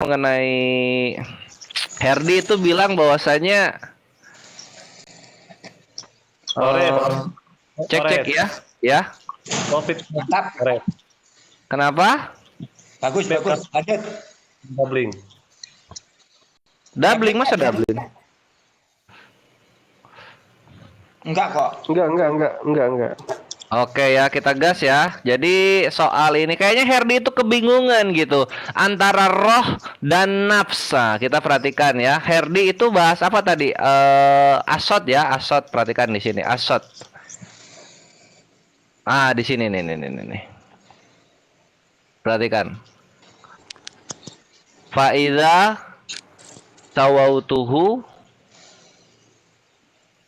mengenai Herdi itu bilang bahwasanya cek ya. Covid. Mantap. Kenapa? Bagus. Lanjut. Doubling masa doubling? Enggak kok. Enggak. Oke ya, kita gas ya. Jadi soal ini kayaknya Herdi itu kebingungan gitu antara roh dan nafs. Nah, kita perhatikan ya. Herdi itu bahas apa tadi? Asot ya, asot. Perhatikan di sini, asot. Di sini nih. Perhatikan. Faida tawautuhu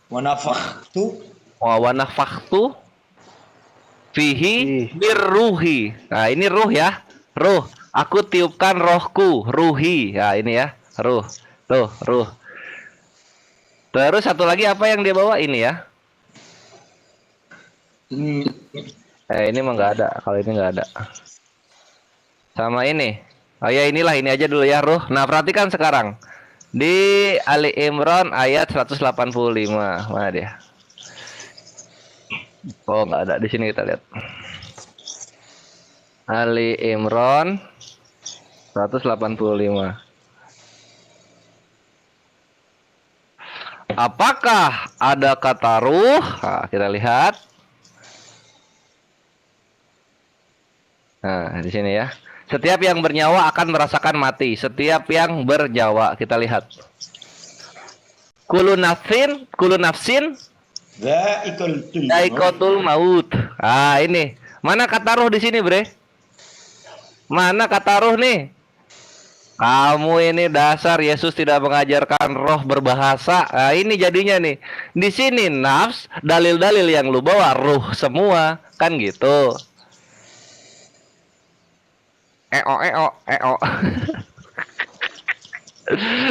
Wa nafakhtu fihi birruhi. Nah, ini ruh ya. Ruh. Aku tiupkan rohku, ruhi. Nah, ini ya. Ruh. Tuh, ruh. Terus satu lagi apa yang dia bawa ini ya? Ini mah nggak ada. Kalau ini nggak ada. Sama ini. Oh ya, inilah ini aja dulu ya, ruh. Nah, perhatikan sekarang. Di Ali Imran ayat 185. Mana dia? Oh, nggak ada. Di sini kita lihat. Ali Imran 185. Apakah ada kata ruh? Nah, kita lihat. Nah, di sini ya. Setiap yang bernyawa akan merasakan mati. Setiap yang bernyawa, kita lihat. Kullu nafsin Za'iqatul maut. Ini. Mana kata roh di sini, Bre? Mana kata roh nih? Kamu ini dasar Yesus tidak mengajarkan roh berbahasa. Nah, ini jadinya nih. Di sini nafs, dalil-dalil yang lu bawa ruh semua, kan gitu. Eo.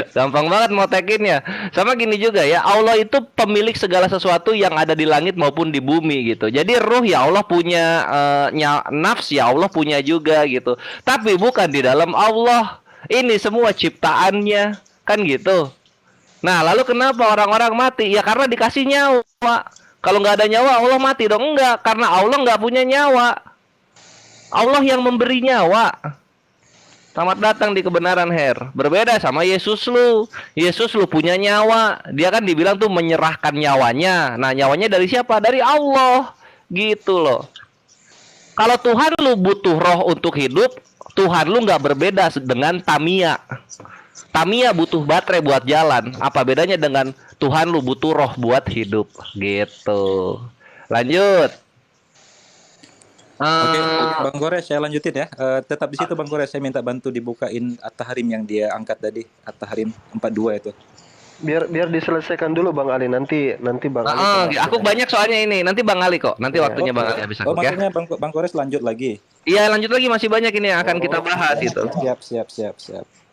Gampang banget mau tekinnya. Sama gini juga ya, Allah itu pemilik segala sesuatu yang ada di langit maupun di bumi gitu. Jadi ruh ya Allah punya, nafs ya Allah punya juga gitu. Tapi bukan di dalam Allah. Ini semua ciptaannya, kan gitu. Nah, lalu kenapa orang-orang mati? Ya karena dikasih nyawa. Kalau nggak ada nyawa, Allah mati dong? Enggak, karena Allah nggak punya nyawa. Allah yang memberi nyawa. Selamat datang di kebenaran, Her. Berbeda sama Yesus lu. Yesus lu punya nyawa. Dia kan dibilang tuh menyerahkan nyawanya. Nah, nyawanya dari siapa? Dari Allah. Gitu loh. Kalau Tuhan lu butuh roh untuk hidup, Tuhan lu nggak berbeda dengan Tamiya. Tamiya butuh baterai buat jalan. Apa bedanya dengan Tuhan lu butuh roh buat hidup? Gitu. Lanjut. Oke, Bang Gores, saya lanjutin ya. Tetap di situ Bang Gores, saya minta bantu dibukain At-Tahrim yang dia angkat tadi, At-Tahrim 42 itu. Biar diselesaikan dulu Bang Ali, nanti Bang Ali. Aku banyak soalnya ini. Nanti Bang Ali kok. Nanti waktunya Bang Ali habis aku ya. Maksudnya Bang Gores lanjut lagi. Iya, lanjut lagi, masih banyak ini yang akan kita bahas itu. Siap.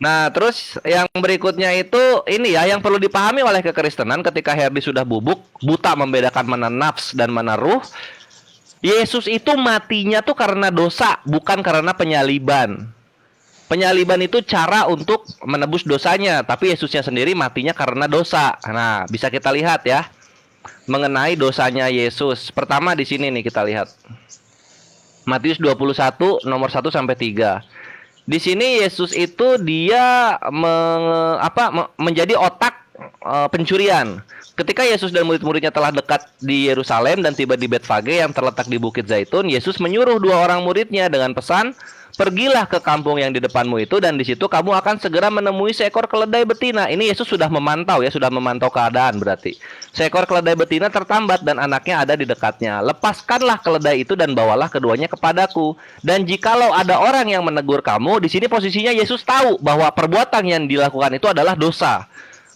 Nah, terus yang berikutnya itu ini ya yang perlu dipahami oleh kekristenan ketika Herdi sudah buta membedakan mana nafs dan mana ruh. Yesus itu matinya tuh karena dosa, bukan karena penyaliban. Penyaliban itu cara untuk menebus dosanya, tapi Yesusnya sendiri matinya karena dosa. Nah, bisa kita lihat ya mengenai dosanya Yesus. Pertama di sini nih kita lihat. Matius 21 nomor 1 sampai 3. Di sini Yesus itu dia menjadi otak pencurian. Ketika Yesus dan murid-muridnya telah dekat di Yerusalem dan tiba di Betfage yang terletak di Bukit Zaitun, Yesus menyuruh 2 orang muridnya dengan pesan, "Pergilah ke kampung yang di depanmu itu dan di situ kamu akan segera menemui seekor keledai betina." Ini Yesus sudah memantau ya, sudah memantau keadaan berarti. Seekor keledai betina tertambat dan anaknya ada di dekatnya. Lepaskanlah keledai itu dan bawalah keduanya kepadaku. Dan jikalau ada orang yang menegur kamu, di sini posisinya Yesus tahu bahwa perbuatan yang dilakukan itu adalah dosa.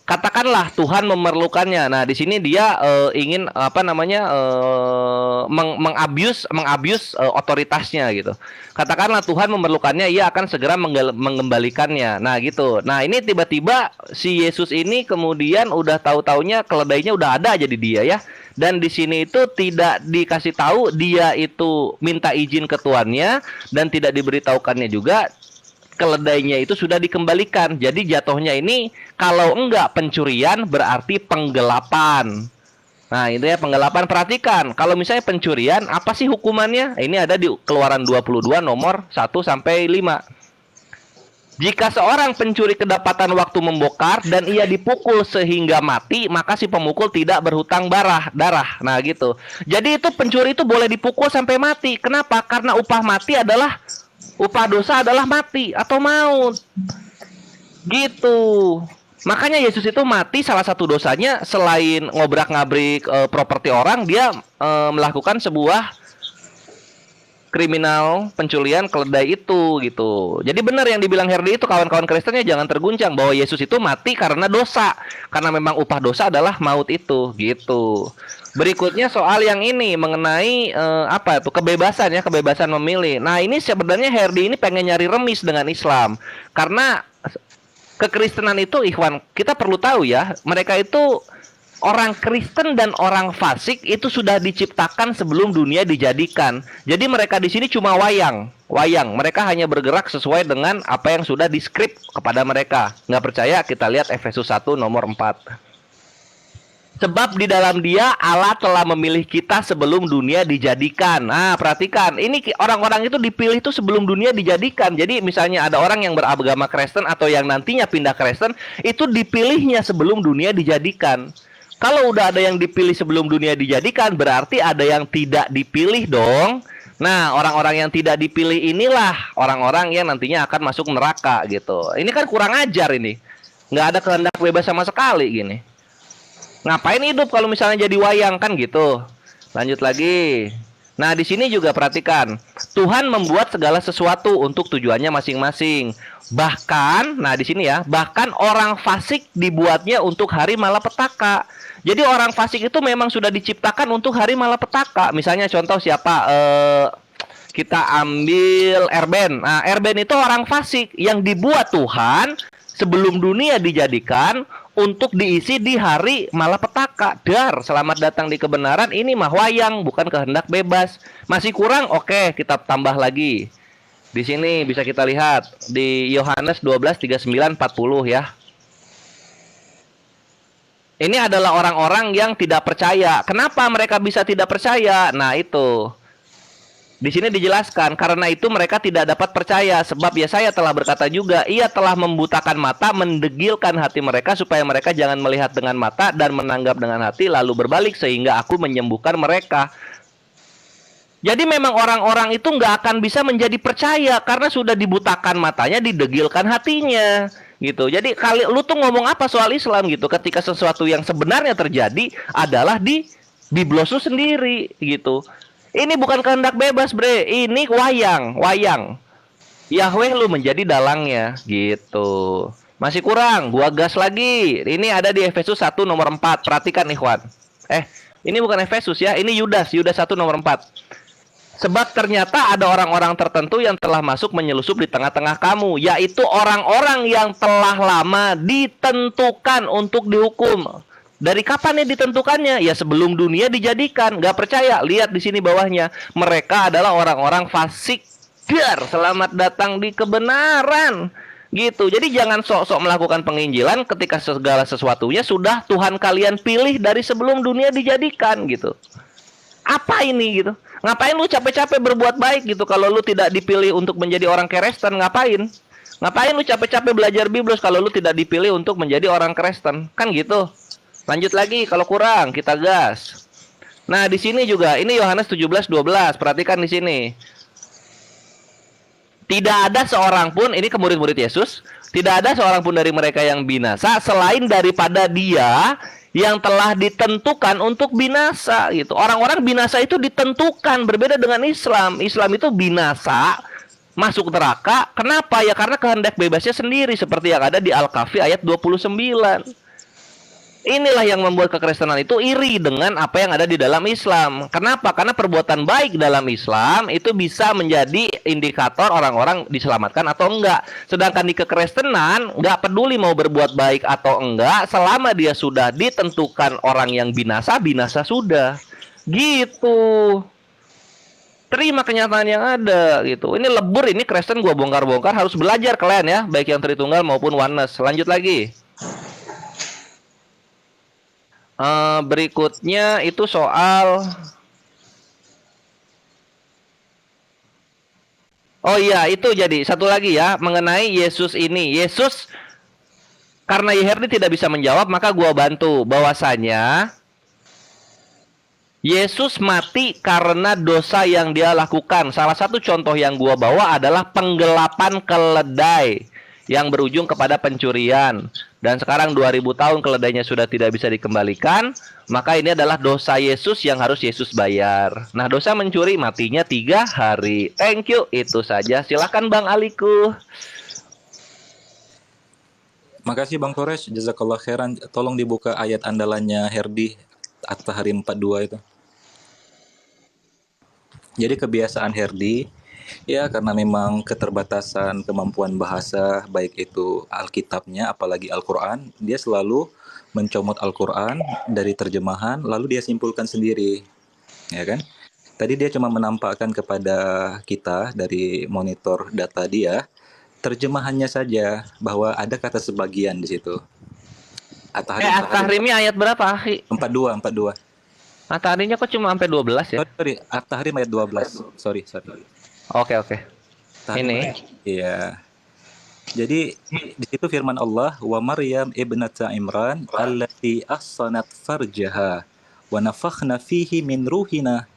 Katakanlah Tuhan memerlukannya. Nah, di sini dia ingin mengabuse otoritasnya gitu. Katakanlah Tuhan memerlukannya, ia akan segera mengembalikannya. Nah, gitu. Nah, ini tiba-tiba si Yesus ini kemudian udah tahu-taunya keledainya udah ada aja di dia ya. Dan di sini itu tidak dikasih tahu dia itu minta izin ke tuannya dan tidak diberitahukannya juga. keledainya itu sudah dikembalikan. Jadi jatuhnya ini kalau enggak pencurian berarti penggelapan. Nah, itu ya penggelapan. Perhatikan, kalau misalnya pencurian, apa sih hukumannya? Ini ada di Keluaran 22 nomor 1 sampai 5. Jika seorang pencuri kedapatan waktu membongkar dan ia dipukul sehingga mati, maka si pemukul tidak berhutang darah. Nah, gitu. Jadi itu pencuri itu boleh dipukul sampai mati. Kenapa? Karena upah dosa adalah mati atau maut. Gitu. Makanya Yesus itu mati, salah satu dosanya selain ngobrak-ngabrik properti orang, dia melakukan sebuah kriminal penculian keledai itu gitu. Jadi benar yang dibilang Herdi itu, kawan-kawan Kristennya jangan terguncang bahwa Yesus itu mati karena dosa. Karena memang upah dosa adalah maut itu gitu. Berikutnya soal yang ini mengenai kebebasan ya, kebebasan memilih. Nah, ini sebenarnya Herdi ini pengen nyari remis dengan Islam. Karena kekristenan itu, ikhwan, kita perlu tahu ya, mereka itu orang Kristen dan orang fasik itu sudah diciptakan sebelum dunia dijadikan. Jadi mereka di sini cuma wayang. Mereka hanya bergerak sesuai dengan apa yang sudah diskrip kepada mereka. Nggak percaya? Kita lihat Efesus 1 nomor 4. Sebab di dalam Dia Allah telah memilih kita sebelum dunia dijadikan. Nah, perhatikan, ini orang-orang itu dipilih itu sebelum dunia dijadikan. Jadi misalnya ada orang yang beragama Kristen atau yang nantinya pindah Kristen, itu dipilihnya sebelum dunia dijadikan. Kalau udah ada yang dipilih sebelum dunia dijadikan, berarti ada yang tidak dipilih dong. Nah, orang-orang yang tidak dipilih inilah orang-orang yang nantinya akan masuk neraka gitu. Ini kan kurang ajar ini. Nggak ada kehendak bebas sama sekali gini. Ngapain hidup kalau misalnya jadi wayang kan gitu. Lanjut lagi. Nah, di sini juga perhatikan. Tuhan membuat segala sesuatu untuk tujuannya masing-masing. Bahkan, nah di sini ya, bahkan orang fasik dibuatnya untuk hari malapetaka. Jadi orang fasik itu memang sudah diciptakan untuk hari malapetaka. Misalnya contoh siapa? Kita ambil Erben. Nah, Erben itu orang fasik yang dibuat Tuhan sebelum dunia dijadikan untuk diisi di hari malapetaka. Dar, selamat datang di kebenaran. Ini mah wayang, bukan kehendak bebas. Masih kurang? Oke, kita tambah lagi. Di sini bisa kita lihat di Yohanes 12:39-40 ya. Ini adalah orang-orang yang tidak percaya. Kenapa mereka bisa tidak percaya? Nah, itu. Di sini dijelaskan, karena itu mereka tidak dapat percaya, sebab Yesaya telah berkata juga, Ia telah membutakan mata, mendegilkan hati mereka, supaya mereka jangan melihat dengan mata dan menanggap dengan hati, lalu berbalik sehingga aku menyembuhkan mereka. Jadi memang orang-orang itu nggak akan bisa menjadi percaya, karena sudah dibutakan matanya, didegilkan hatinya. Gitu. Jadi lu tuh ngomong apa soal Islam gitu, ketika sesuatu yang sebenarnya terjadi adalah di Biblos lu sendiri gitu. Ini bukan kehendak bebas, bre. Ini wayang. Yahweh lu menjadi dalangnya, gitu. Masih kurang, gua gas lagi. Ini ada di Efesus 1 nomor 4. Perhatikan, ikhwan. Ini bukan Efesus ya, ini Yudas 1 nomor 4. Sebab ternyata ada orang-orang tertentu yang telah masuk menyelusup di tengah-tengah kamu, yaitu orang-orang yang telah lama ditentukan untuk dihukum. Dari kapan ya ditentukannya? Ya sebelum dunia dijadikan. Gak percaya? Lihat di sini bawahnya. Mereka adalah orang-orang fasik. Dar, selamat datang di kebenaran. Gitu. Jadi jangan sok-sok melakukan penginjilan ketika segala sesuatunya sudah Tuhan kalian pilih dari sebelum dunia dijadikan gitu. Apa ini gitu? Ngapain lu capek-capek berbuat baik gitu kalau lu tidak dipilih untuk menjadi orang Kristen? Ngapain? Ngapain lu capek-capek belajar Biblos kalau lu tidak dipilih untuk menjadi orang Kristen? Kan gitu. Lanjut lagi, kalau kurang kita gas. Nah, di sini juga ini Yohanes 17:12. Perhatikan di sini. Tidak ada seorang pun, ini ke murid-murid Yesus, tidak ada seorang pun dari mereka yang binasa selain daripada Dia yang telah ditentukan untuk binasa gitu. Orang-orang binasa itu ditentukan, berbeda dengan Islam. Islam itu binasa, masuk neraka. Kenapa? Ya karena kehendak bebasnya sendiri, seperti yang ada di Al-Kahfi ayat 29. Inilah yang membuat kekristenan itu iri dengan apa yang ada di dalam Islam. Kenapa? Karena perbuatan baik dalam Islam itu bisa menjadi indikator orang-orang diselamatkan atau enggak. Sedangkan di kekristenan enggak peduli mau berbuat baik atau enggak, selama dia sudah ditentukan orang yang binasa, binasa sudah. Gitu. Terima kenyataan yang ada gitu. Ini lebur, ini Kristen gua bongkar-bongkar, harus belajar kalian ya, baik yang Tritunggal maupun Oneness. Lanjut lagi. Berikutnya itu soal Oh iya, itu jadi satu lagi ya mengenai Yesus ini. Yesus karena Yeherdi tidak bisa menjawab, maka gua bantu bahwasanya Yesus mati karena dosa yang dia lakukan. Salah satu contoh yang gua bawa adalah penggelapan keledai yang berujung kepada pencurian. Dan sekarang 2000 tahun keledainya sudah tidak bisa dikembalikan, maka ini adalah dosa Yesus yang harus Yesus bayar. Nah, dosa mencuri matinya 3 hari. Thank you, itu saja. Silakan Bang Aliku. Makasih Bang Kores, jazakallah khairan. Tolong dibuka ayat andalannya Herdi At-Tahrim 42 itu. Jadi kebiasaan Herdi, ya karena memang keterbatasan kemampuan bahasa, baik itu Alkitabnya, apalagi Al-Quran, dia selalu mencomot Al-Quran dari terjemahan, lalu dia simpulkan sendiri, ya kan? Tadi dia cuma menampakkan kepada kita dari monitor data dia, terjemahannya saja bahwa ada kata sebagian di situ. At-Tahrimnya ayat berapa, Akhi? 42. At-Tahrimnya kok cuma sampai 12 ya? Sorry, At-Tahrim ayat 12. Sorry. Oke. Tahrim, Ini. iya. Jadi di situ firman Allah, wa Maryam ibnata Imran allati ahsanat farjaha wa nafakhna fihi min ruhina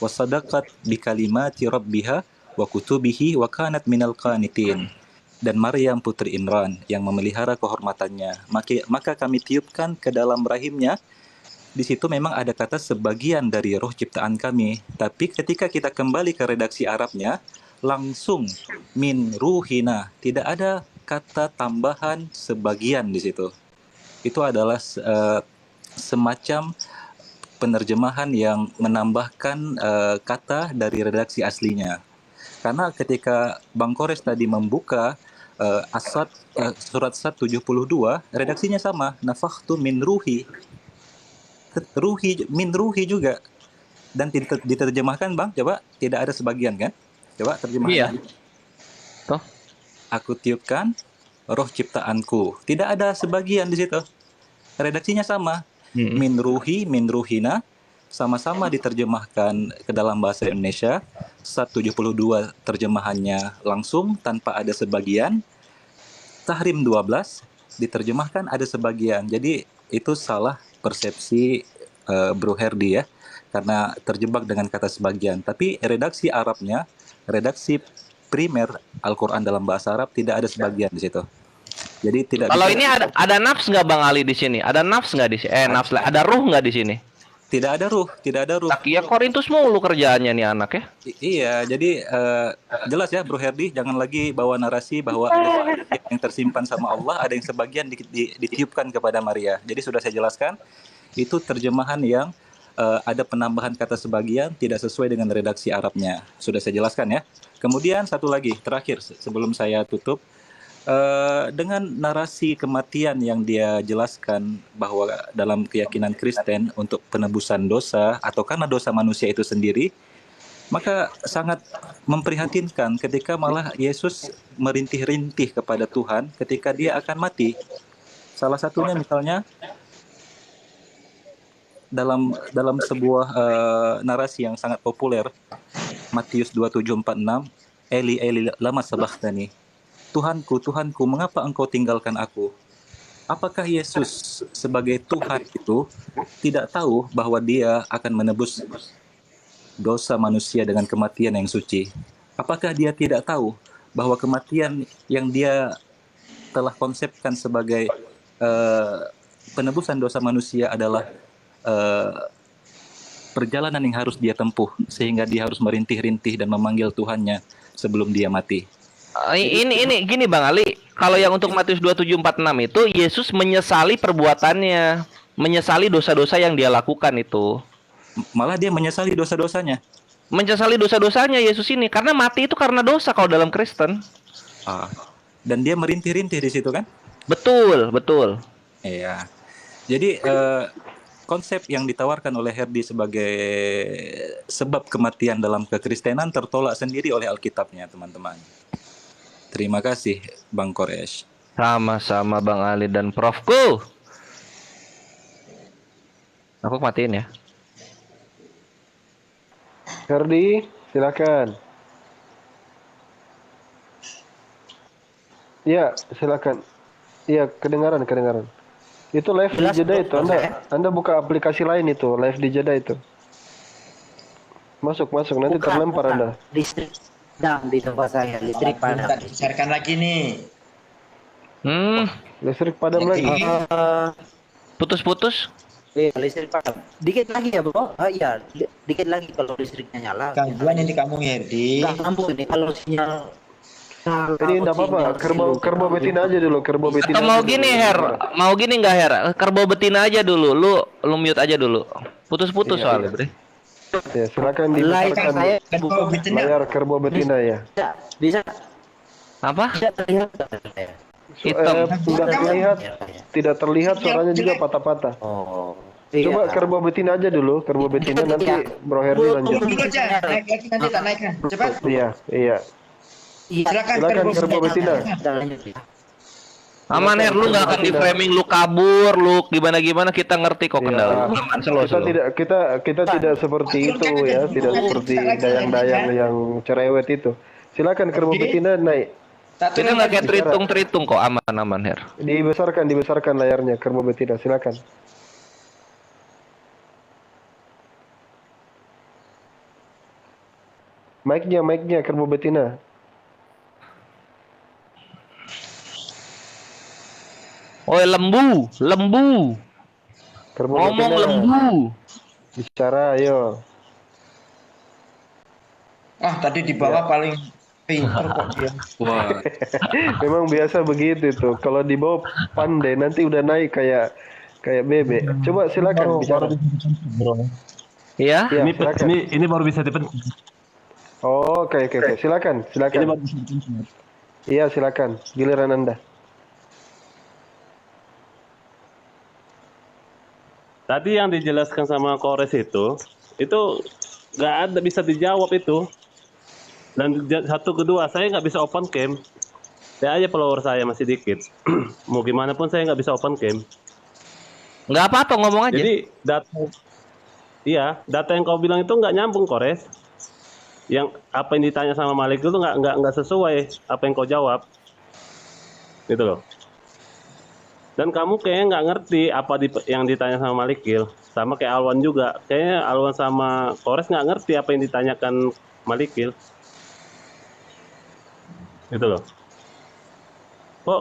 wa sadaqat bi kalimati rabbiha wa kutubihi wa kanat minal qanitin. Dan Maryam putri Imran yang memelihara kehormatannya, maka kami tiupkan ke dalam rahimnya. Di situ memang ada kata sebagian dari roh ciptaan kami, tapi ketika kita kembali ke redaksi Arabnya, langsung min ruhina, tidak ada kata tambahan sebagian di situ. Itu adalah semacam penerjemahan yang menambahkan kata dari redaksi aslinya. Karena ketika Bang Kores tadi membuka surat Sad 72, redaksinya sama, nafakhtu min ruhi. Min ruhi juga. Dan diterjemahkan Bang, coba tidak ada sebagian kan? Coba terjemahkan. Iya. Toh. Aku tiupkan roh ciptaanku. Tidak ada sebagian di situ. Redaksinya sama. Min ruhi, min ruhina, sama-sama diterjemahkan ke dalam bahasa Indonesia. 172 terjemahannya langsung tanpa ada sebagian. Tahrim 12 diterjemahkan ada sebagian. Jadi itu salah persepsi Bro Herdi ya, karena terjebak dengan kata sebagian. Tapi redaksi Arabnya, redaksi primer Al-Quran dalam bahasa Arab tidak ada sebagian di situ. Jadi tidak. Kalau ini ada nafs nggak Bang Ali di sini? Ada nafs nggak di sini? Nafs lah. Ada ruh nggak di sini? Tidak ada ruh. Ya Korintus mulu kerjaannya nih anak ya. Iya, jadi jelas ya Bro Herdi, jangan lagi bawa narasi bahwa ada yang tersimpan sama Allah, ada yang sebagian ditiupkan kepada Maria. Jadi sudah saya jelaskan, itu terjemahan yang ada penambahan kata sebagian tidak sesuai dengan redaksi Arabnya. Sudah saya jelaskan ya. Kemudian satu lagi, terakhir sebelum saya tutup, dengan narasi kematian yang dia jelaskan bahwa dalam keyakinan Kristen untuk penebusan dosa atau karena dosa manusia itu sendiri, maka sangat memprihatinkan ketika malah Yesus merintih-rintih kepada Tuhan ketika dia akan mati. Salah satunya misalnya dalam sebuah narasi yang sangat populer, Matius 27:46, Eli Eli lama sabachthani. Tuhanku, Tuhanku, mengapa engkau tinggalkan aku? Apakah Yesus sebagai Tuhan itu tidak tahu bahwa dia akan menebus dosa manusia dengan kematian yang suci? Apakah dia tidak tahu bahwa kematian yang dia telah konsepkan sebagai penebusan dosa manusia adalah perjalanan yang harus dia tempuh, sehingga dia harus merintih-rintih dan memanggil Tuhannya sebelum dia mati? Ini gini Bang Ali, kalau yang untuk Matius 27:46 itu Yesus menyesali perbuatannya, menyesali dosa-dosa yang dia lakukan itu. Malah dia menyesali dosa-dosanya. Menyesali dosa-dosanya Yesus ini karena mati itu karena dosa kalau dalam Kristen. Dan dia merintih-rintih di situ kan? Betul. Iya. Jadi konsep yang ditawarkan oleh Herdi sebagai sebab kematian dalam kekristenan tertolak sendiri oleh Alkitabnya, teman-teman. Terima kasih, Bang Koresh. Sama-sama Bang Ali dan Profku. Aku matiin ya. Herdi, silakan. Iya, silakan. Iya, kedengaran. Itu live di Jelas Jeddah dong, itu. Anda saya. Anda buka aplikasi lain itu, live di Jeddah itu. Masuk, nanti terlempar Anda. Listrik padam di tempat saya, listrik padam. Tak dibesarkan lagi nih. Hmm, Listrik padam lagi. Eh, putus-putus. iya, listrik padam. Dikit lagi ya, Bro. Iya, dikit lagi kalau listriknya nyala. Gangguan ini kamu Herdi. Nggak mampu ini kalau sinyal. Ini enggak apa-apa, kerbau betina aja dulu, kerbau betina. Atau mau aja gini dulu. Her, mau gini nggak Her? Kerbau betina aja dulu, lu mute aja dulu. Putus-putus Iya, soalnya, iya. Bre. Ya, silakan Live dibesarkan saya Kerbau betina. layar kerbau betina ya. bisa Apa? terlihat nggak saya? Hitam. Enggak terlihat, tidak terlihat, suaranya juga patah-patah. Oh. Iya. Coba kerbau betina aja dulu, kerbau betina nanti Bro Herdi lanjut. Tunggu dulu aja. Naik lagi nanti tak naikkan. Cepat. Iya. Iya. Silakan Silakan kerbau betina. Kita lanjut ya. Aman Her, lu nggak akan di framing, lu kabur, lu gimana kita ngerti kok Iya. kendala. Aman, slow. Kita tidak seperti itu ya, tidak seperti dayang-dayang yang cerewet itu. Silakan kerbau betina naik. Tak Kita turun nggak lagi. kayak teritung kok, aman Her. Dibesarkan layarnya kerbau betina, silakan. Mic-nya kerbau betina. Oh lembu. Kerbau Ngomong betina. lembu. Bicara, ayo. Ah, tadi di bawah paling pintar kok dia. Wah, Memang biasa begitu tuh. Kalau di bawah pandai, nanti udah naik kayak bebek. Coba silakan bicara. Iya? Ya, silakan. Ini baru bisa dipencet. Oh, oke. Silakan. Ini baru bisa dipencet. Iya, silakan. Giliran Anda. Tadi yang dijelaskan sama Kores itu nggak ada bisa dijawab itu. Dan satu kedua saya nggak bisa open cam. Saya aja follower saya masih dikit. Mau gimana pun saya nggak bisa open cam. Nggak apa-apa, ngomong aja. Jadi data yang kau bilang itu nggak nyambung, Kores. Yang apa yang ditanya sama Malik itu nggak sesuai apa yang kau jawab. Gitu loh. Dan kamu kayaknya nggak ngerti apa yang ditanya sama Malikil. Sama kayak Alwan juga. Kayaknya Alwan sama Kores nggak ngerti apa yang ditanyakan Malikil. Gitu loh. Kok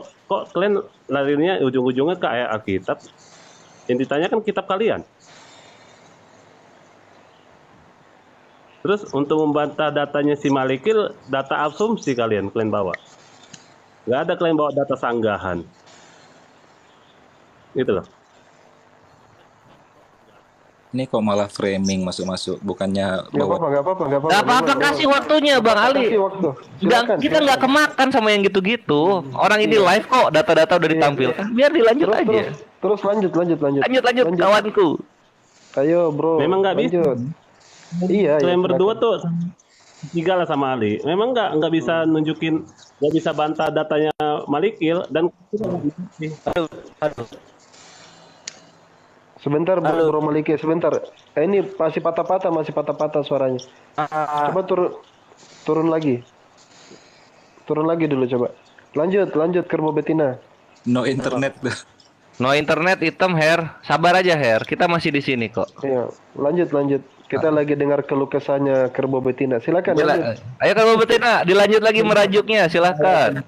kalian larinya ujung-ujungnya ke ayat Alkitab? Yang ditanyakan kitab kalian. Terus untuk membantah datanya si Malikil, data asumsi kalian bawa. Nggak ada kalian bawa data sanggahan. Gitu loh. ini kok malah framing masuk-masuk, bukannya Nggak bawa. apa-apa. Nggak apa-apa, kasih waktunya Bang Ali. Kasih waktu. Nggak, Silakan. kita nggak kemakan sama yang gitu-gitu. Orang ini live kok, data-data udah ditampilkan. Biar dilanjut aja. Terus lanjut. Lanjut kawanku. Ayo, Bro. Memang nggak bisa. lanjut. Iya, Kalian silakan. berdua tuh tiga lah sama Ali. Memang nggak bisa nunjukin, nggak bisa bantah datanya Malikil dan Sebentar, Bro Maliki, sebentar. Ini masih patah-patah suaranya. Coba turun lagi. Turun lagi dulu coba. Lanjut kerbau betina. No internet. No internet hitam Her. Sabar aja Her. Kita masih di sini kok. Iya, lanjut. Kita lagi dengar keluh kesahnya kerbau betina. Silakan lanjut. Ayo kalau betina, dilanjut lagi merajuknya, silakan.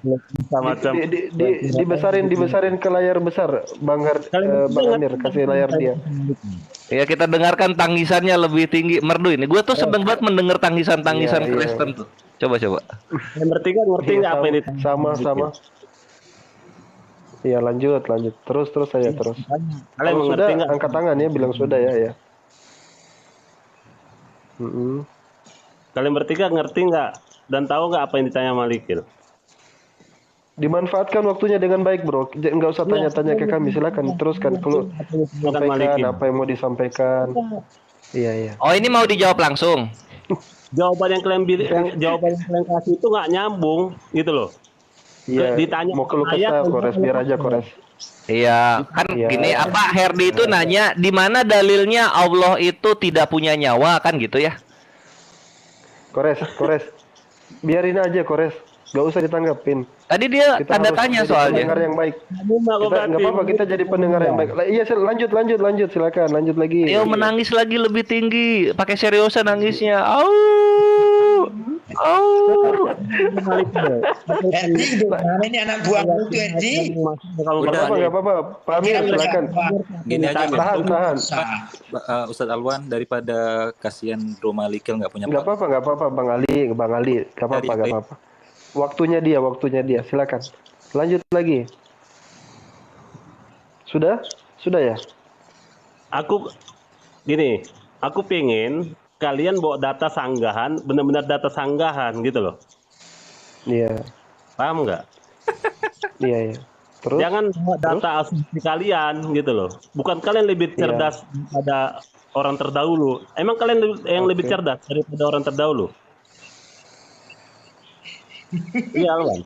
Dibesarin ke layar besar, Bang Amir, kasih layar dia. Ya kita dengarkan tangisannya lebih tinggi. Merdu ini. Gue tuh seneng banget mendengar tangisan-tangisan Iya, iya. Kristen tuh. Coba. yang bertiga ngerti nggak apa ini? Sama. Iya, lanjut. Terus saya terus. Kalian Kalau sudah mengerti nggak? angkat tangan ya, bilang sudah ya. Mm-mm. Kalian bertiga ngerti nggak dan tahu nggak apa yang ditanya Malikil? Dimanfaatkan waktunya dengan baik, bro. Nggak usah tanya-tanya ke kami. Silakan teruskan. Kalau sampaikan apa yang mau disampaikan. Iya, iya. Oh, ini mau dijawab langsung. Jawaban yang kalian jawaban yang kalian kasih itu nggak nyambung gitu loh. Iya. Ditanya Mau keluh saya, kesah, Kores. Biar aja, Kores. Iya, kan Iya. gini apa Herdi itu nanya di mana dalilnya Allah itu tidak punya nyawa kan gitu ya? Kores. Biarin aja, Kores. Nggak usah ditanggapin. Tadi dia Kita tanda harus tanya jadi soalnya. pendengar yang baik. kamu nggak Kita nggak apa-apa, kita jadi pendengar yang baik. Iya, lanjut. Silakan, lanjut lagi. Ayo menangis lagi lebih tinggi, pakai seriusan nangisnya. Au. Herdi, gimana ini anak buahmu tuh Herdi? Nggak apa-apa. Pak Amir, silakan. Gini aja, Tahan. Ustadz Alwan, daripada kasihan Romalikil nggak punya Nggak apa-apa, Bang Ali. Nggak apa-apa. Waktunya dia. Silakan. Lanjut lagi. Sudah ya? Aku pengen kalian bawa data sanggahan, benar-benar data sanggahan gitu loh. Iya. Paham nggak? Iya. Terus? Jangan bawa data asumsi kalian gitu loh. Bukan kalian lebih cerdas daripada orang terdahulu. Emang kalian yang lebih cerdas daripada orang terdahulu? Iya, Alwan.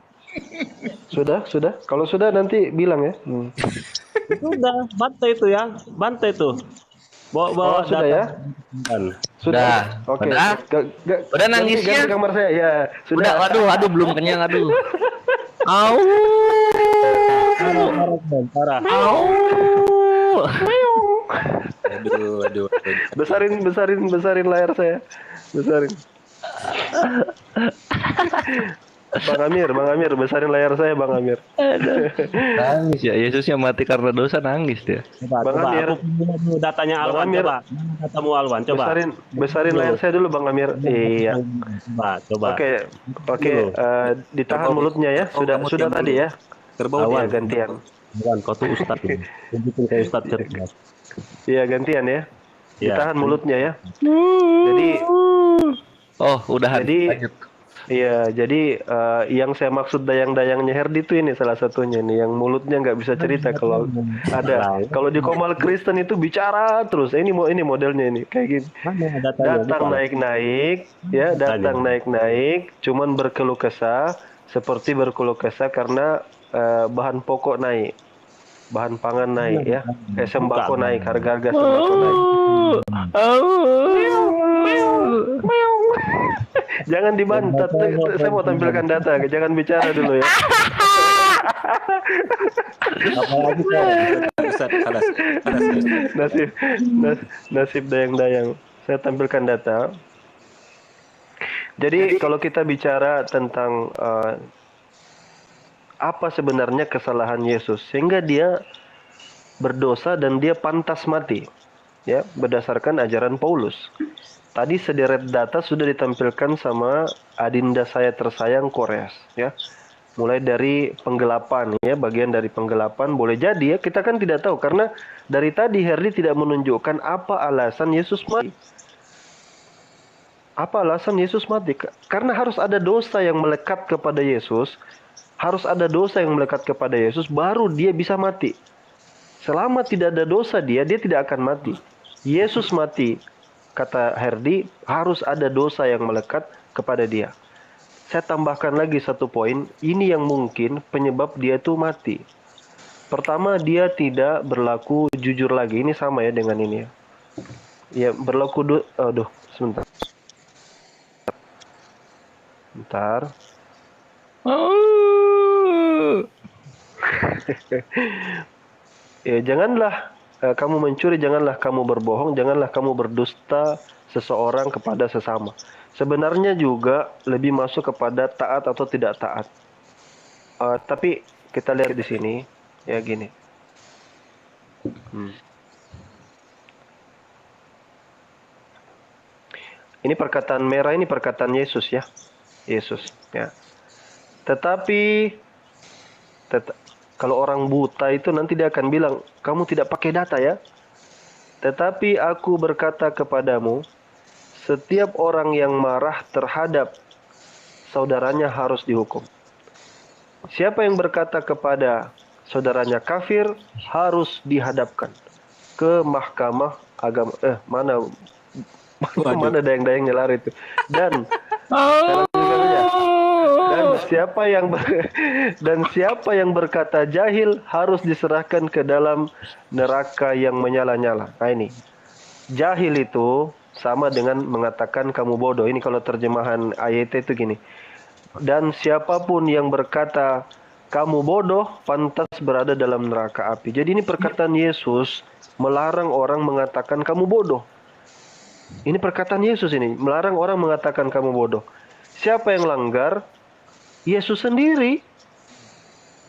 Sudah. Kalau sudah nanti bilang ya. Itu udah bantai itu. Bawa Sudah data. ya? Sudah. Oke. Udah. Udah nangisnya? Ganti kamar saya. Ya, Udah, sudah. aduh belum kenyang aduh. Au. Parah. Au. Aduh. Besarin layar saya. Besarin. Bang Amir, besarin layar saya, Bang Amir. Nangis ya, Yesusnya mati karena dosa nangis dia. Coba, Bang Amir. aku punya dulu datanya Bang Alwan, Amir. coba. Mana datamu Alwan, coba. Besarin layar saya dulu, Bang Amir. Iya. Coba. Oke. Dulu. Ditahan mulutnya ya. Sudah tadi ya. Kerbau Iya, dia. gantian. Alwan, kau tuh ustadz ini. Tunjukin kayak ustadz cerdas. Iya, gantian ya. Iya. Ditahan mulutnya ya. Jadi Oh, udahan. Lanjut. iya, jadi yang saya maksud dayang-dayangnya Herdi itu ini salah satunya nih, yang mulutnya nggak bisa cerita kalau ada. Kalau di Komal Kristen itu bicara terus. Ini modelnya ini kayak gini. Mana datanya? Datang naik-naik, ya datang naik-naik, cuman berkeluh kesah, seperti berkeluh kesah karena bahan pokok naik, bahan pangan naik ya, sembako naik, harga-harga sembako naik. Jangan dibantat, saya mau tampilkan data, jangan bicara dulu ya. Apalagi kau? Ustadz, kalas. Nasib dayang-dayang. Saya tampilkan data. Jadi kalau kita bicara tentang apa sebenarnya kesalahan Yesus sehingga dia berdosa dan dia pantas mati, ya, berdasarkan ajaran Paulus. Tadi sederet data sudah ditampilkan sama adinda saya tersayang Kores, ya. Mulai dari penggelapan, ya, bagian dari penggelapan boleh jadi ya, kita kan tidak tahu karena dari tadi Herdi tidak menunjukkan apa alasan Yesus mati. Apa alasan Yesus mati? Karena harus ada dosa yang melekat kepada Yesus, harus ada dosa yang melekat kepada Yesus baru dia bisa mati. Selama tidak ada dosa dia tidak akan mati. Yesus mati, kata Herdi, harus ada dosa yang melekat kepada dia. Saya tambahkan lagi satu poin, ini yang mungkin penyebab dia itu mati. Pertama, dia tidak berlaku jujur lagi. Ini sama ya dengan ini ya. Ya, berlaku sebentar. Bentar. Ya, janganlah kamu mencuri, janganlah kamu berbohong, janganlah kamu berdusta seseorang kepada sesama. Sebenarnya juga lebih masuk kepada taat atau tidak taat. Tapi kita lihat di sini, ya gini. Ini perkataan merah, ini perkataan Yesus ya. Yesus, ya. Tetapi kalau orang buta itu nanti dia akan bilang, kamu tidak pakai data ya. Tetapi aku berkata kepadamu, setiap orang yang marah terhadap saudaranya harus dihukum. Siapa yang berkata kepada saudaranya kafir harus dihadapkan ke mahkamah agama. Mana Waduh. mana dayang-dayangnya lari itu. Dan dan siapa yang berkata jahil harus diserahkan ke dalam neraka yang menyala-nyala. Nah ini, jahil itu sama dengan mengatakan kamu bodoh. Ini kalau terjemahan ayat itu gini. Dan siapapun yang berkata kamu bodoh pantas berada dalam neraka api. Jadi ini perkataan Yesus melarang orang mengatakan kamu bodoh. Ini perkataan Yesus ini, melarang orang mengatakan kamu bodoh. Siapa yang langgar? Yesus sendiri.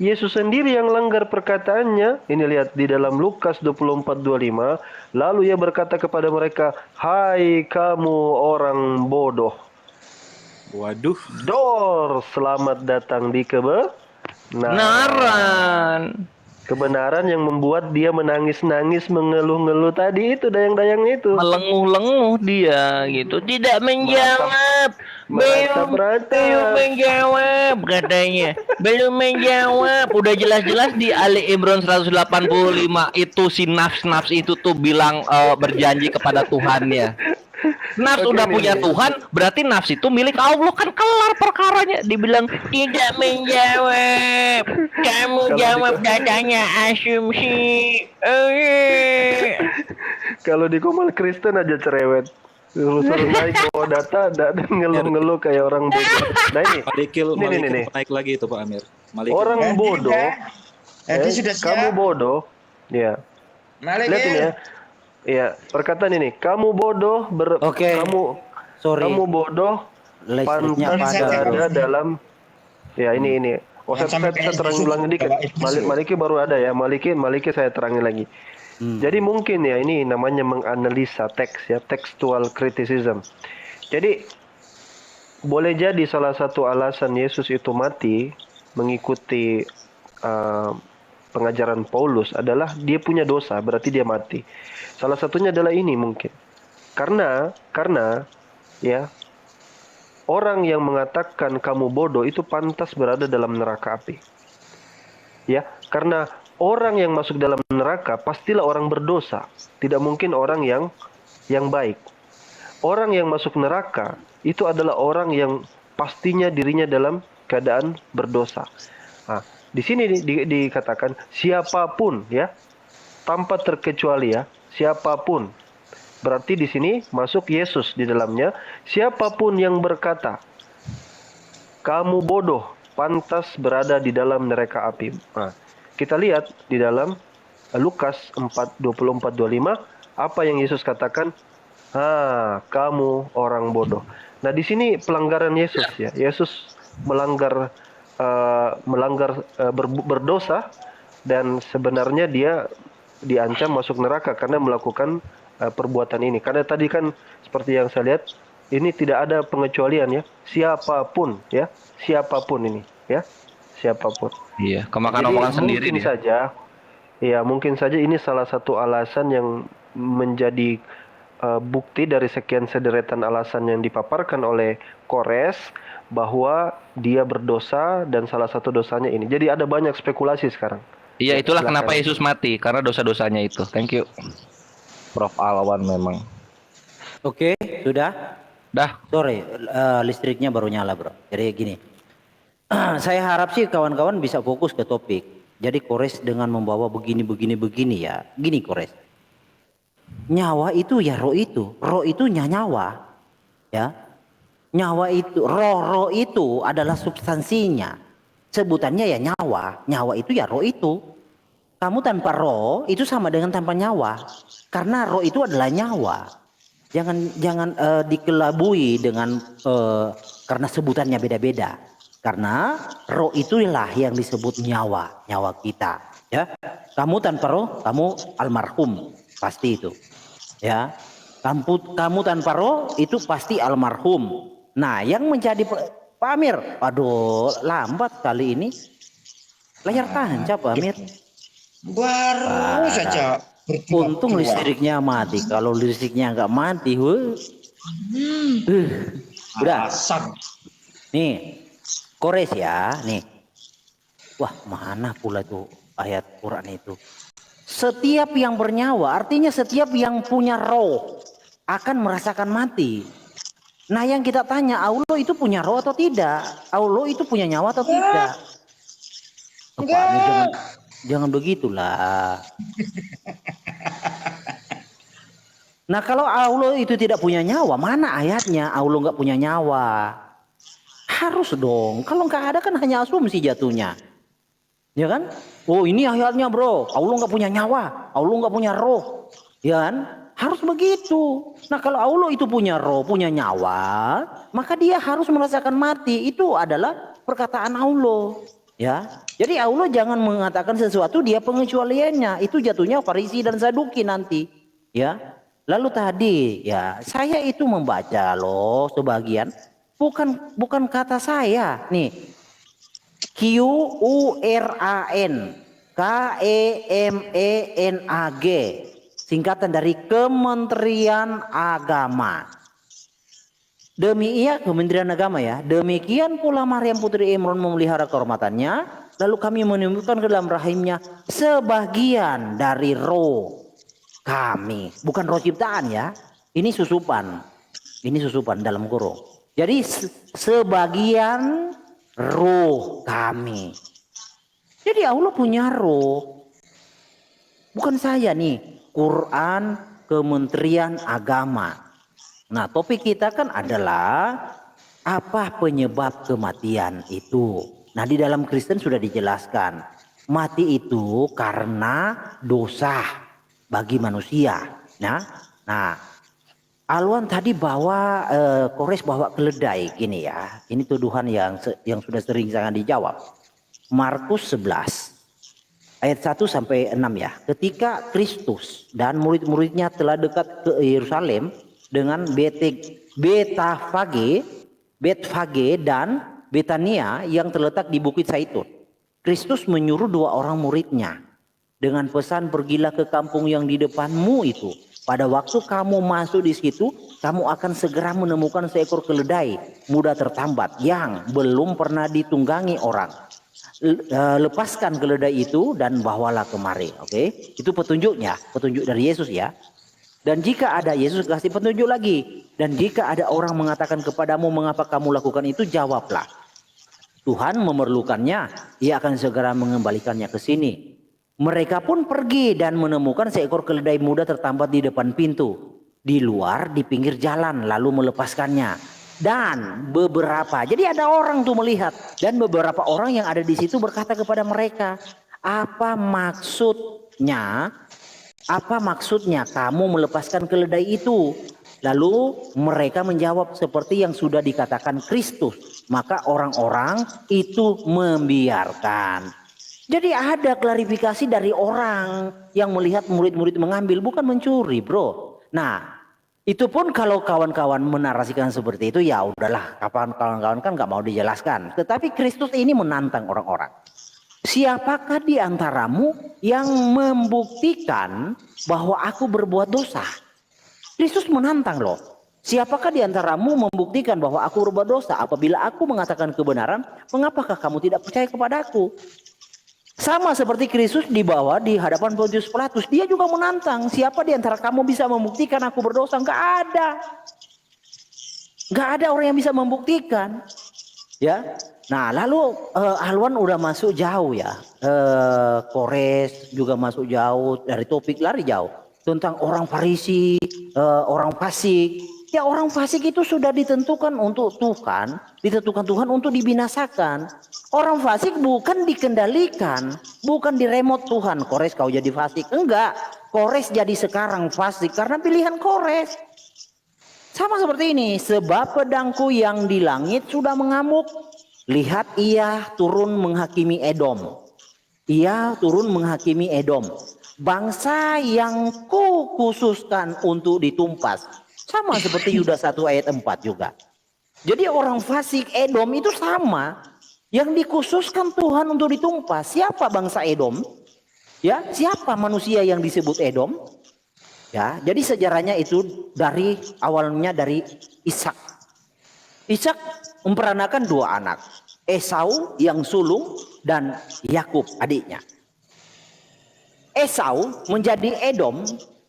Yesus sendiri yang langgar perkataannya. Ini lihat di dalam Lukas 24:25. Lalu ia berkata kepada mereka, "Hai kamu orang bodoh. Waduh. Dor, selamat datang di Naran. kebenaran yang membuat dia menangis-nangis, mengeluh-ngeluh tadi itu, dayang-dayang itu. Melenguh-lenguh dia gitu, tidak menjawab, belum menjawab katanya, belum menjawab. Udah jelas-jelas di Ali Imran 185 itu si nafs itu tuh bilang berjanji kepada Tuhannya. Nafs udah punya Tuhan, berarti nafs itu milik Allah, kan kelar perkaranya. Dibilang tidak menjawab, kamu jawab datanya asumsi. Kalau di Komal Kristen aja cerewet. Suruh naik bawa data, ngeluh-ngeluh kayak orang bodoh. Nah ini, Malikil nih. naik lagi itu Pak Amir. Malikil. Orang Ganti bodoh, udah. Ganti sudah siap. kamu bodoh, ya. Malik Lihat ini ya. Ya, perkataan ini, kamu bodoh, Oke. Sorry. kamu bodoh, Listriknya pantas padam. berada dalam, ya ini. Oh, saya terangin ulangi dikit. Maliki baru ada ya, Maliki saya terangin lagi. Jadi mungkin ya ini namanya menganalisa teks ya, textual criticism. Jadi boleh jadi salah satu alasan Yesus itu mati mengikuti pengajaran Paulus adalah dia punya dosa, berarti dia mati. Salah satunya adalah ini mungkin. Karena ya orang yang mengatakan kamu bodoh itu pantas berada dalam neraka api. Ya, karena orang yang masuk dalam neraka pastilah orang berdosa, tidak mungkin orang yang baik. Orang yang masuk neraka itu adalah orang yang pastinya dirinya dalam keadaan berdosa. Nah, di sini dikatakan siapapun ya, tanpa terkecuali ya, siapapun. Berarti di sini masuk Yesus di dalamnya. Siapapun yang berkata kamu bodoh pantas berada di dalam neraka api. Nah, kita lihat di dalam Lukas 4:24-25 apa yang Yesus katakan? Kamu orang bodoh. Nah, di sini pelanggaran Yesus ya. Yesus berdosa dan sebenarnya dia diancam masuk neraka karena melakukan perbuatan ini. Karena tadi kan seperti yang saya lihat ini tidak ada pengecualian ya. Siapapun ya, siapapun ini ya, siapapun. Iya, kemakan omongan sendiri mungkin dia. saja, ya mungkin saja ini salah satu alasan yang menjadi bukti dari sekian sederetan alasan yang dipaparkan oleh Kores bahwa dia berdosa dan salah satu dosanya ini. Jadi ada banyak spekulasi sekarang. Iya, itulah silakan. kenapa Yesus mati, karena dosa-dosanya itu. Thank you, Prof. Alwan memang. Oke, sudah. Dah. Sorry, listriknya baru nyala bro. Jadi gini, saya harap sih kawan-kawan bisa fokus ke topik. Jadi Kores dengan membawa begini ya. Gini Kores, nyawa itu ya roh itu nyawa, ya. Nyawa itu, roh itu adalah substansinya. Sebutannya ya nyawa itu ya roh itu. Kamu tanpa roh itu sama dengan tanpa nyawa. Karena roh itu adalah nyawa. Jangan dikelabui dengan karena sebutannya beda-beda. Karena roh itulah yang disebut nyawa kita, ya. Kamu tanpa roh, kamu almarhum, pasti itu. Ya. Kamu tanpa roh itu pasti almarhum. Nah, yang menjadi Pak Amir, aduh lambat kali ini. Layar tancap Pak Amir. Baru saja. Untung listriknya mati. Kalau listriknya nggak mati, udah. Asap. Nih, Kores ya, nih. Wah, mana pula tuh ayat Quran itu? Setiap yang bernyawa, artinya setiap yang punya roh akan merasakan mati. Nah, yang kita tanya, Allah itu punya roh atau tidak? Allah itu punya nyawa atau tidak? Oh, Pak Amir, jangan begitulah. Nah, kalau Allah itu tidak punya nyawa, mana ayatnya Allah nggak punya nyawa? Harus dong. Kalau nggak ada kan hanya asumsi jatuhnya. Ya kan? Oh, ini ayatnya bro. Allah nggak punya nyawa. Allah nggak punya roh. Ya kan? Harus begitu. Nah, kalau Allah itu punya roh, punya nyawa, maka dia harus merasakan mati. Itu adalah perkataan Allah. Ya. Jadi Allah jangan mengatakan sesuatu dia pengecualiannya. Itu jatuhnya Farisi dan Saduki nanti. Ya. Lalu tadi ya saya itu membaca loh sebagian bukan kata saya nih. QURAN KEMENAG singkatan dari Kementerian Agama. Kementerian Agama ya. Demikian pula Maryam putri Imran memelihara kehormatannya, lalu kami menemukan ke dalam rahimnya sebagian dari roh kami, bukan roh ciptaan ya. Ini susupan dalam kurung. Jadi sebagian roh kami. Jadi Allah punya roh. Bukan saya nih. Quran Kementerian Agama. Nah, topik kita kan adalah apa penyebab kematian itu. Nah, di dalam Kristen sudah dijelaskan. Mati itu karena dosa bagi manusia. Nah, Alwan tadi bawa Kores bawa keledai gini ya. Ini tuduhan yang sudah sering sangat dijawab. Markus 11 ayat 1 sampai 6 ya. Ketika Kristus dan murid-muridnya telah dekat ke Yerusalem dengan Betfage dan Betania yang terletak di Bukit Zaitun. Kristus menyuruh 2 orang muridnya dengan pesan, pergilah ke kampung yang di depanmu itu. Pada waktu kamu masuk di situ, kamu akan segera menemukan seekor keledai muda tertambat yang belum pernah ditunggangi orang. Lepaskan keledai itu dan bawalah kemari. Oke, itu petunjuknya, petunjuk dari Yesus ya. Dan jika ada, Yesus kasih petunjuk lagi. Dan jika ada orang mengatakan kepadamu, mengapa kamu lakukan itu, jawablah, Tuhan memerlukannya, ia akan segera mengembalikannya ke sini. Mereka pun pergi dan menemukan seekor keledai muda tertambat di depan pintu, di luar di pinggir jalan, lalu melepaskannya. Dan beberapa, jadi ada orang tuh melihat, dan beberapa orang yang ada di situ berkata kepada mereka, apa maksudnya kamu melepaskan keledai itu? Lalu mereka menjawab seperti yang sudah dikatakan Kristus. Maka orang-orang itu membiarkan. Jadi ada klarifikasi dari orang yang melihat murid-murid mengambil, bukan mencuri bro. Nah, itu pun kalau kawan-kawan menarasikan seperti itu, ya udahlah, kawan-kawan kan nggak mau dijelaskan. Tetapi Kristus ini menantang orang-orang. Siapakah di antaramu yang membuktikan bahwa aku berbuat dosa? Kristus menantang loh. Siapakah di antaramu membuktikan bahwa aku berbuat dosa? Apabila aku mengatakan kebenaran, mengapakah kamu tidak percaya kepadaku? Sama seperti Kristus dibawa di hadapan Pontius Pilatus, dia juga menantang. Siapa di antara kamu bisa membuktikan aku berdosa? Enggak ada. Enggak ada orang yang bisa membuktikan. Ya. Nah, lalu Alwan udah masuk jauh ya. Kores juga masuk jauh dari topik, lari jauh tentang orang Farisi, orang fasik. Ya, orang fasik itu sudah ditentukan untuk Tuhan, ditentukan Tuhan untuk dibinasakan. Orang fasik bukan dikendalikan, bukan diremot Tuhan. Kores kau jadi fasik, enggak. Kores jadi sekarang fasik karena pilihan Kores. Sama seperti ini, sebab pedangku yang di langit sudah mengamuk. Lihat, ia turun menghakimi Edom. Ia turun menghakimi Edom, bangsa yang kukhususkan untuk ditumpas. Sama seperti Yudas 1 ayat 4 juga. Jadi orang fasik Edom itu sama, yang dikhususkan Tuhan untuk ditumpas. Siapa bangsa Edom? Ya, siapa manusia yang disebut Edom? Ya, jadi sejarahnya itu awalnya dari Ishak. Ishak memperanakan 2 anak. Esau yang sulung dan Yakub adiknya. Esau menjadi Edom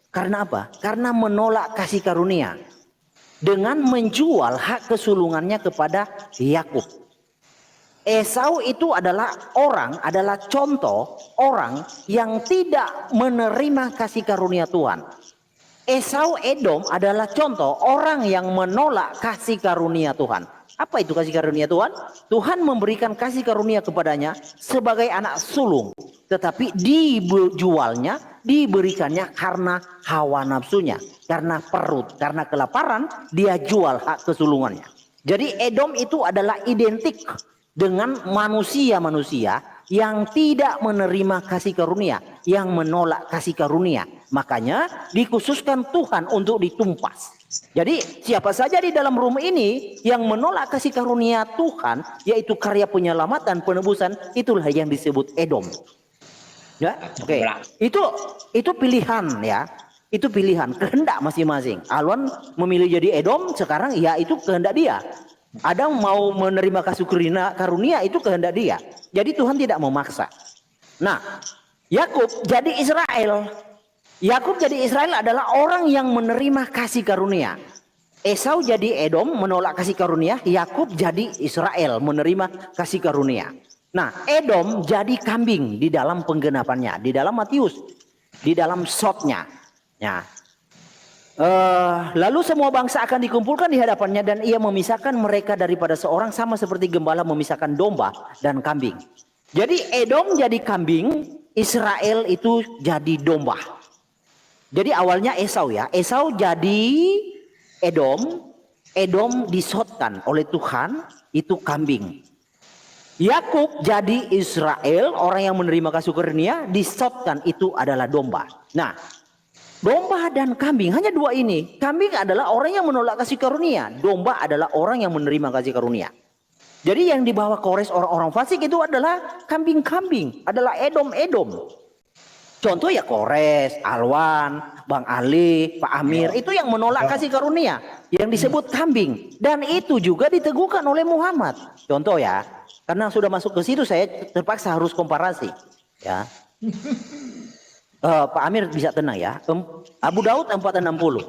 karena apa? Karena menolak kasih karunia dengan menjual hak kesulungannya kepada Yakub. Esau itu adalah contoh orang yang tidak menerima kasih karunia Tuhan. Esau Edom adalah contoh orang yang menolak kasih karunia Tuhan. Apa itu kasih karunia Tuhan? Tuhan memberikan kasih karunia kepadanya sebagai anak sulung, tetapi dijualnya, diberikannya karena hawa nafsunya, karena perut, karena kelaparan, dia jual hak kesulungannya. Jadi Edom itu adalah identik dengan manusia-manusia yang tidak menerima kasih karunia, yang menolak kasih karunia. Makanya dikhususkan Tuhan untuk ditumpas. Jadi siapa saja di dalam room ini yang menolak kasih karunia Tuhan, yaitu karya penyelamatan, penebusan, itulah yang disebut Edom. Ya, oke. Itu pilihan ya. Itu pilihan, kehendak masing-masing. Alwan memilih jadi Edom sekarang, ya itu kehendak dia. Adam mau menerima kasih karunia, itu kehendak dia. Jadi Tuhan tidak memaksa. Nah, Yakub jadi Israel. Yakub jadi Israel adalah orang yang menerima kasih karunia. Esau jadi Edom menolak kasih karunia. Yakub jadi Israel menerima kasih karunia. Nah, Edom jadi kambing di dalam penggenapannya, di dalam Matius, di dalam shotnya. Ya. Lalu semua bangsa akan dikumpulkan di hadapannya dan ia memisahkan mereka daripada seorang, sama seperti gembala memisahkan domba dan kambing. Jadi Edom jadi kambing, Israel itu jadi domba. Jadi awalnya Esau ya, Esau jadi Edom, Edom disotkan oleh Tuhan, itu kambing. Yakub jadi Israel, orang yang menerima kasih karunia, disotkan, itu adalah domba. Nah, domba dan kambing, hanya dua ini. Kambing adalah orang yang menolak kasih karunia. Domba adalah orang yang menerima kasih karunia. Jadi yang dibawa Kores orang-orang fasik itu adalah kambing-kambing. Adalah Edom-Edom. Contoh ya Kores, Alwan, Bang Ali, Pak Amir. Itu yang menolak kasih karunia. Yang disebut kambing. Dan itu juga diteguhkan oleh Muhammad. Contoh ya. Karena sudah masuk ke situ saya terpaksa harus komparasi. Ya. Pak Amir bisa tenang ya. Abu Daud 460.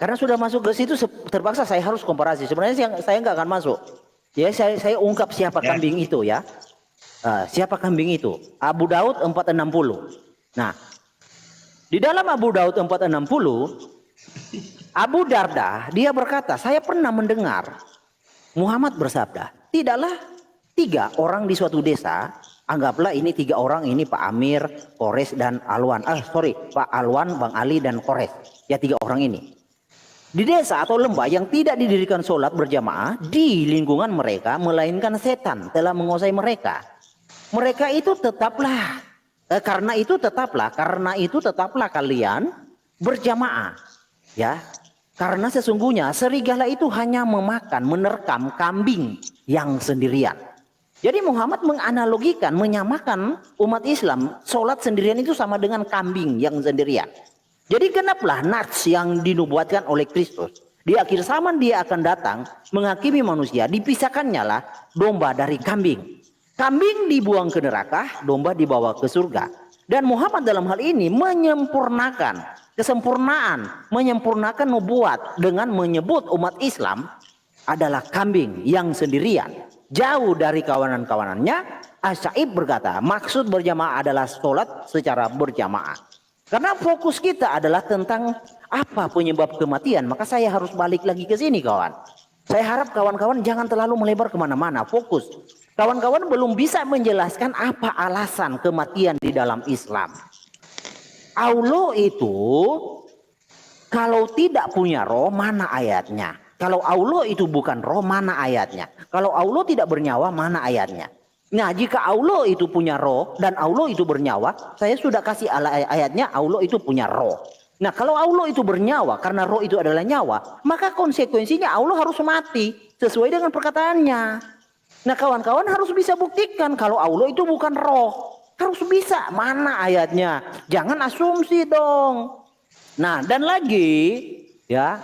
Karena sudah masuk ke situ terpaksa saya harus komparasi. Sebenarnya saya nggak akan masuk. Ya saya ungkap siapa kambing itu ya. Siapa kambing itu? Abu Daud 460. Nah, di dalam Abu Daud 460, Abu Darda dia berkata, saya pernah mendengar Muhammad bersabda, tidaklah 3 orang di suatu desa. Anggaplah ini 3 orang, ini Pak Amir, Kores, dan Alwan. Pak Alwan, Bang Ali, dan Kores. Ya 3 orang ini. Di desa atau lembah yang tidak didirikan sholat berjamaah di lingkungan mereka, melainkan setan telah menguasai mereka. Mereka itu tetaplah, karena itu tetaplah kalian berjamaah. Ya, karena sesungguhnya serigala itu hanya menerkam kambing yang sendirian. Jadi Muhammad menganalogikan, menyamakan umat Islam, sholat sendirian itu sama dengan kambing yang sendirian. Jadi genaplah nats yang dinubuatkan oleh Kristus. Di akhir zaman dia akan datang menghakimi manusia, dipisahkannya lah domba dari kambing. Kambing dibuang ke neraka, domba dibawa ke surga. Dan Muhammad dalam hal ini menyempurnakan nubuat dengan menyebut umat Islam adalah kambing yang sendirian. Jauh dari kawanan-kawanannya, Asyaib berkata, maksud berjamaah adalah sholat secara berjamaah. Karena fokus kita adalah tentang apa penyebab kematian, maka saya harus balik lagi ke sini kawan. Saya harap kawan-kawan jangan terlalu melebar kemana-mana, fokus. Kawan-kawan belum bisa menjelaskan apa alasan kematian di dalam Islam. Allah itu kalau tidak punya roh, mana ayatnya? Kalau Allah itu bukan roh, mana ayatnya? Kalau Allah tidak bernyawa, mana ayatnya? Nah, jika Allah itu punya roh dan Allah itu bernyawa, saya sudah kasih ayatnya, Allah itu punya roh. Nah, kalau Allah itu bernyawa, karena roh itu adalah nyawa, maka konsekuensinya Allah harus mati sesuai dengan perkataannya. Nah, kawan-kawan harus bisa buktikan kalau Allah itu bukan roh. Harus bisa, mana ayatnya? Jangan asumsi dong. Nah, dan lagi ya,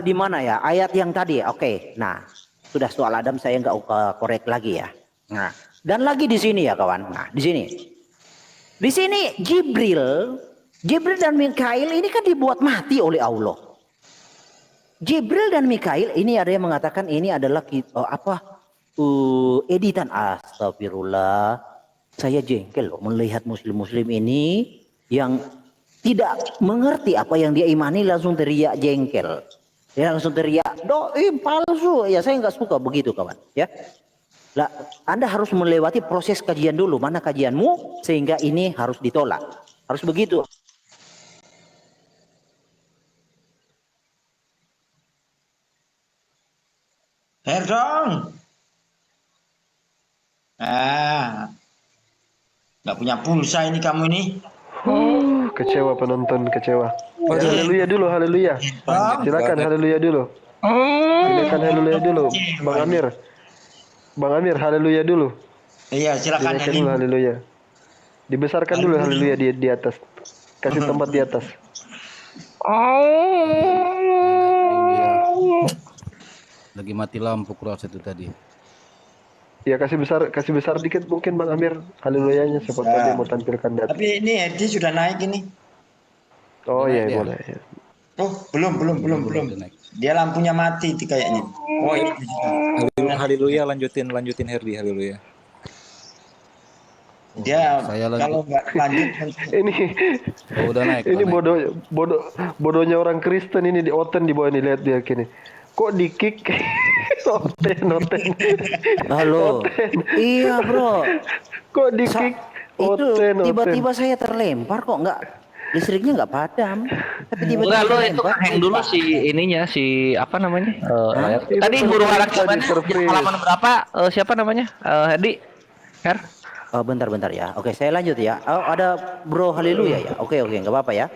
di mana ya ayat yang tadi? Oke, nah Sudah soal Adam saya nggak korek lagi ya. Nah, dan lagi di sini ya kawan. Nah, di sini. Di sini Jibril dan Mikail ini kan dibuat mati oleh Allah. Jibril dan Mikail ini ada yang mengatakan ini adalah editan. Astagfirullah. Saya jengkel loh melihat muslim-muslim ini yang tidak mengerti apa yang dia imani langsung teriak jengkel. Ya langsung teriak, palsu. Ya saya nggak suka begitu kawan. Ya, lah, Anda harus melewati proses kajian dulu. Mana kajianmu sehingga ini harus ditolak. Harus begitu. Dong. Nggak punya pulsa ini kamu ini. Kecewa penonton, kecewa. Ya, haleluya dulu, haleluya. Silakan haleluya dulu. Silakan haleluya dulu, Bang Amir. Bang Amir, haleluya dulu. Iya, silakan Silakan dulu haleluya. Dibesarkan dulu haleluya di atas. Kasih tempat di atas. Lagi mati lampu keras itu tadi. Ya kasih besar dikit mungkin Bang Amir haleluyanya seperti dia mau tampilkan data. Tapi ini Edi sudah naik ini. Oh iya ya. boleh. Ya. Oh, belum. Dia lampunya mati kayaknya. Oh, ini. Haleluya, lanjutin Herdi, haleluya. Dia Saya lagi. kalau nggak lanjut Ini Udah naik. ini udah naik. bodohnya orang Kristen ini di Oten di bawah ini lihat dia kini. Kok di kick? Oten. Halo. Iya bro. Kok di kick? Itu Oten. tiba-tiba saya terlempar kok nggak listriknya nggak padam. Tapi tiba-tiba Enggak, lo itu terlempar. hang dulu si ininya, si apa namanya? Itu Tadi kan huru hara tadi gimana? surprise. Halaman berapa? Siapa namanya? Hedi? Her? Oh, bentar ya. Oke, saya lanjut ya. Oh, ada Bro Haleluya ya. Oke, nggak apa-apa ya.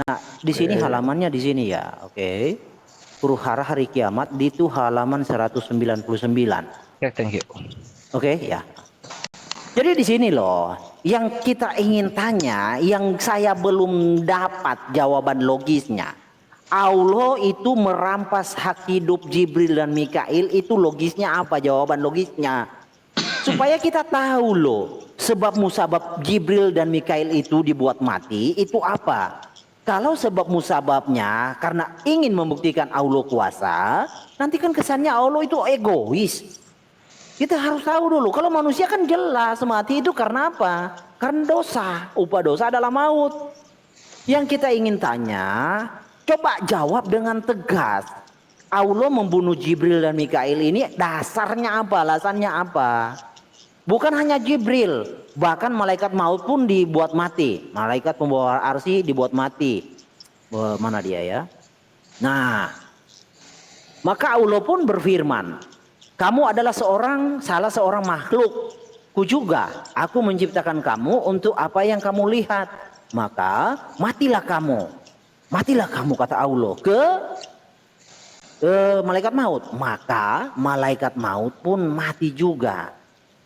Nah, di sini halamannya di sini ya. Oke. Huru hara hari kiamat di itu halaman 199. Oke, thank you. Oke, ya. Jadi di sini loh, yang kita ingin tanya, yang saya belum dapat jawaban logisnya. Allah itu merampas hak hidup Jibril dan Mikail, itu logisnya apa? Jawaban logisnya. Supaya kita tahu loh, sebab musabab Jibril dan Mikail itu dibuat mati, itu apa? Kalau sebab musababnya karena ingin membuktikan Allah kuasa, nanti kan kesannya Allah itu egois. Kita harus tahu dulu, kalau manusia kan jelas mati itu karena apa? Karena dosa, upah dosa adalah maut. Yang kita ingin tanya, coba jawab dengan tegas. Allah membunuh Jibril dan Mikail ini dasarnya apa? Alasannya apa? Bukan hanya Jibril, bahkan malaikat maut pun dibuat mati. Malaikat pembawa arsy dibuat mati. Mana dia ya? Nah, maka Allah pun berfirman, kamu adalah salah seorang makhlukku juga. Aku menciptakan kamu untuk apa yang kamu lihat. Maka matilah kamu kata Allah ke malaikat maut. Maka malaikat maut pun mati juga.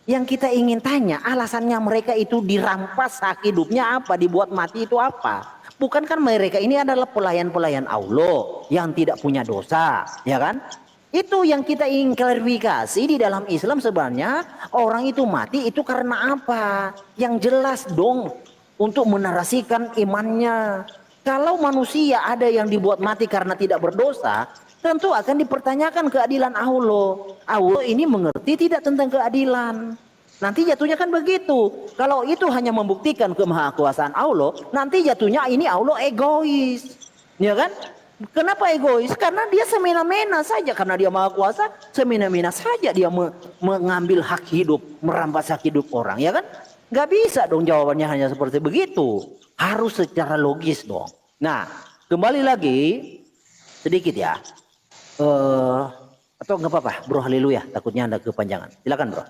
Yang kita ingin tanya, alasannya mereka itu dirampas hak hidupnya apa, dibuat mati itu apa? Bukankah mereka ini adalah pelayan-pelayan Allah yang tidak punya dosa, ya kan? Itu yang kita ingin klarifikasi di dalam Islam sebenarnya orang itu mati itu karena apa? Yang jelas dong untuk menarasikan imannya. Kalau manusia ada yang dibuat mati karena tidak berdosa, tentu akan dipertanyakan keadilan Allah. Allah ini mengerti tidak tentang keadilan. Nanti jatuhnya kan begitu. Kalau itu hanya membuktikan kemahakuasaan Allah, nanti jatuhnya ini Allah egois. Ya kan? Kenapa egois? Karena dia semena-mena saja. Karena dia maha kuasa, semena-mena saja dia mengambil hak hidup, merampas hak hidup orang. Ya kan? Gak bisa dong jawabannya hanya seperti begitu. Harus secara logis dong. Nah, kembali lagi sedikit ya. Atau nggak apa-apa, Bro Haleluya, takutnya Anda kepanjangan. Silakan, Bro.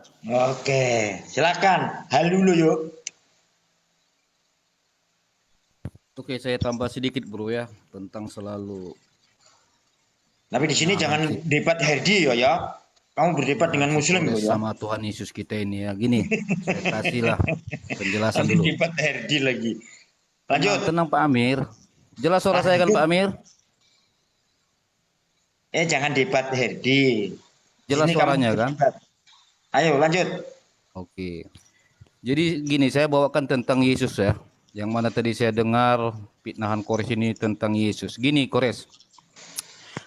Oke, silakan. Haleluya yuk. Oke, saya tambah sedikit bro ya tentang selalu. Tapi di sini jangan debat Herdi ya. Kamu berdebat dengan muslim ya. Sama Tuhan Yesus kita ini ya. Gini, saya kasihlah penjelasan Nanti dulu. debat Herdi lagi. Lanjut. Tenang Pak Amir. Jelas suara saya kan Pak Amir? Jangan debat Herdi. Jelas Sini kamu suaranya kan? berdebat. Ayo lanjut. Oke. Jadi gini, saya bawakan tentang Yesus ya. Yang mana tadi saya dengar fitnahan Kores ini tentang Yesus. Gini Kores,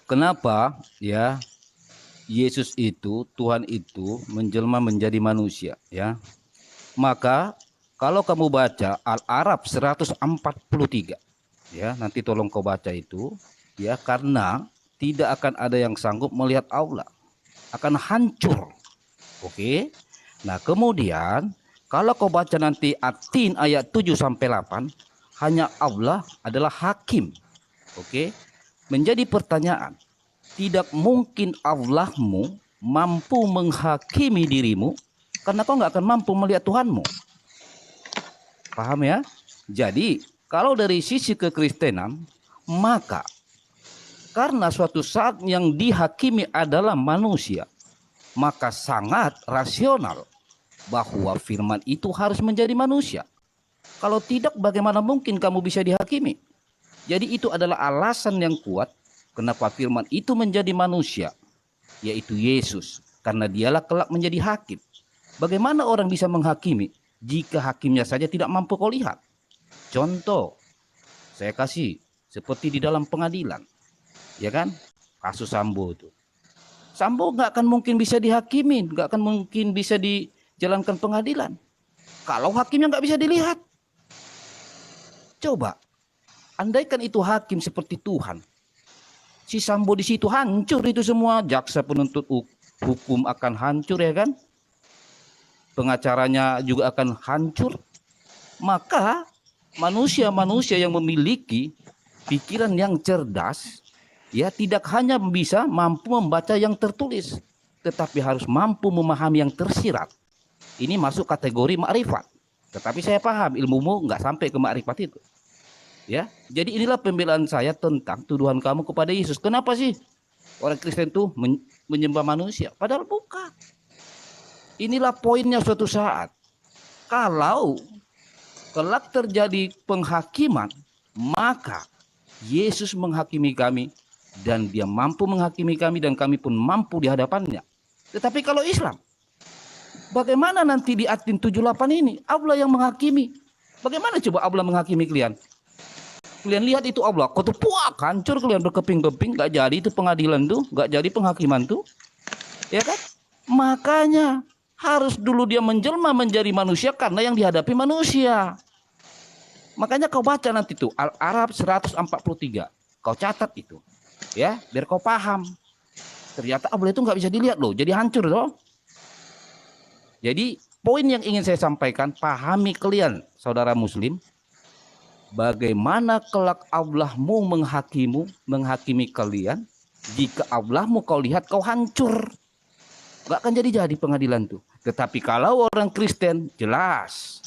kenapa ya Yesus itu, Tuhan itu menjelma menjadi manusia ya. Maka kalau kamu baca Al-Araf 143 ya, nanti tolong kau baca itu ya, karena tidak akan ada yang sanggup melihat Allah, akan hancur. Oke. Nah, kemudian kalau kau baca nanti At-Tin ayat 7 sampai 8, hanya Allah adalah hakim. Oke. Menjadi pertanyaan, tidak mungkin Allahmu mampu menghakimi dirimu karena kau nggak akan mampu melihat Tuhanmu. Paham ya? Jadi, kalau dari sisi kekristenan, maka karena suatu saat yang dihakimi adalah manusia, maka sangat rasional bahwa firman itu harus menjadi manusia. Kalau tidak, bagaimana mungkin kamu bisa dihakimi? Jadi itu adalah alasan yang kuat kenapa firman itu menjadi manusia, yaitu Yesus, karena dialah kelak menjadi hakim. Bagaimana orang bisa menghakimi jika hakimnya saja tidak mampu kau lihat? Contoh, saya kasih seperti di dalam pengadilan, ya kan? Kasus Sambo itu. Sambo nggak akan mungkin bisa dihakimin, nggak akan mungkin bisa dijalankan pengadilan kalau hakimnya nggak bisa dilihat. Coba, andaikan itu hakim seperti Tuhan, si Sambo di situ hancur itu semua, jaksa penuntut hukum akan hancur ya kan, pengacaranya juga akan hancur. Maka manusia-manusia yang memiliki pikiran yang cerdas, ya tidak hanya bisa mampu membaca yang tertulis, tetapi harus mampu memahami yang tersirat. Ini masuk kategori makrifat. Tetapi saya paham ilmumu nggak sampai ke makrifat itu. Ya, jadi inilah pembelaan saya tentang tuduhan kamu kepada Yesus. Kenapa sih orang Kristen tuh menyembah manusia? Padahal bukan. Inilah poinnya suatu saat. Kalau kelak terjadi penghakiman, maka Yesus menghakimi kami dan dia mampu menghakimi kami dan kami pun mampu di hadapannya. Tetapi kalau Islam, bagaimana nanti di At-Tin 78 ini Allah yang menghakimi? Bagaimana coba Allah menghakimi kalian? Kalian lihat itu Allah, ketupuak, hancur kalian berkeping-keping, gak jadi itu pengadilan tuh, gak jadi penghakiman tuh, ya kan? Makanya harus dulu dia menjelma menjadi manusia karena yang dihadapi manusia. Makanya kau baca nanti tuh Al-Araf 143, kau catat itu, ya, biar kau paham. Ternyata Allah itu nggak bisa dilihat loh, jadi hancur loh. Jadi poin yang ingin saya sampaikan, pahami kalian, saudara Muslim. Bagaimana kelak Allahmu menghakimi kalian jika Allahmu kau lihat kau hancur, gak akan jadi pengadilan tuh. Tetapi kalau orang Kristen, jelas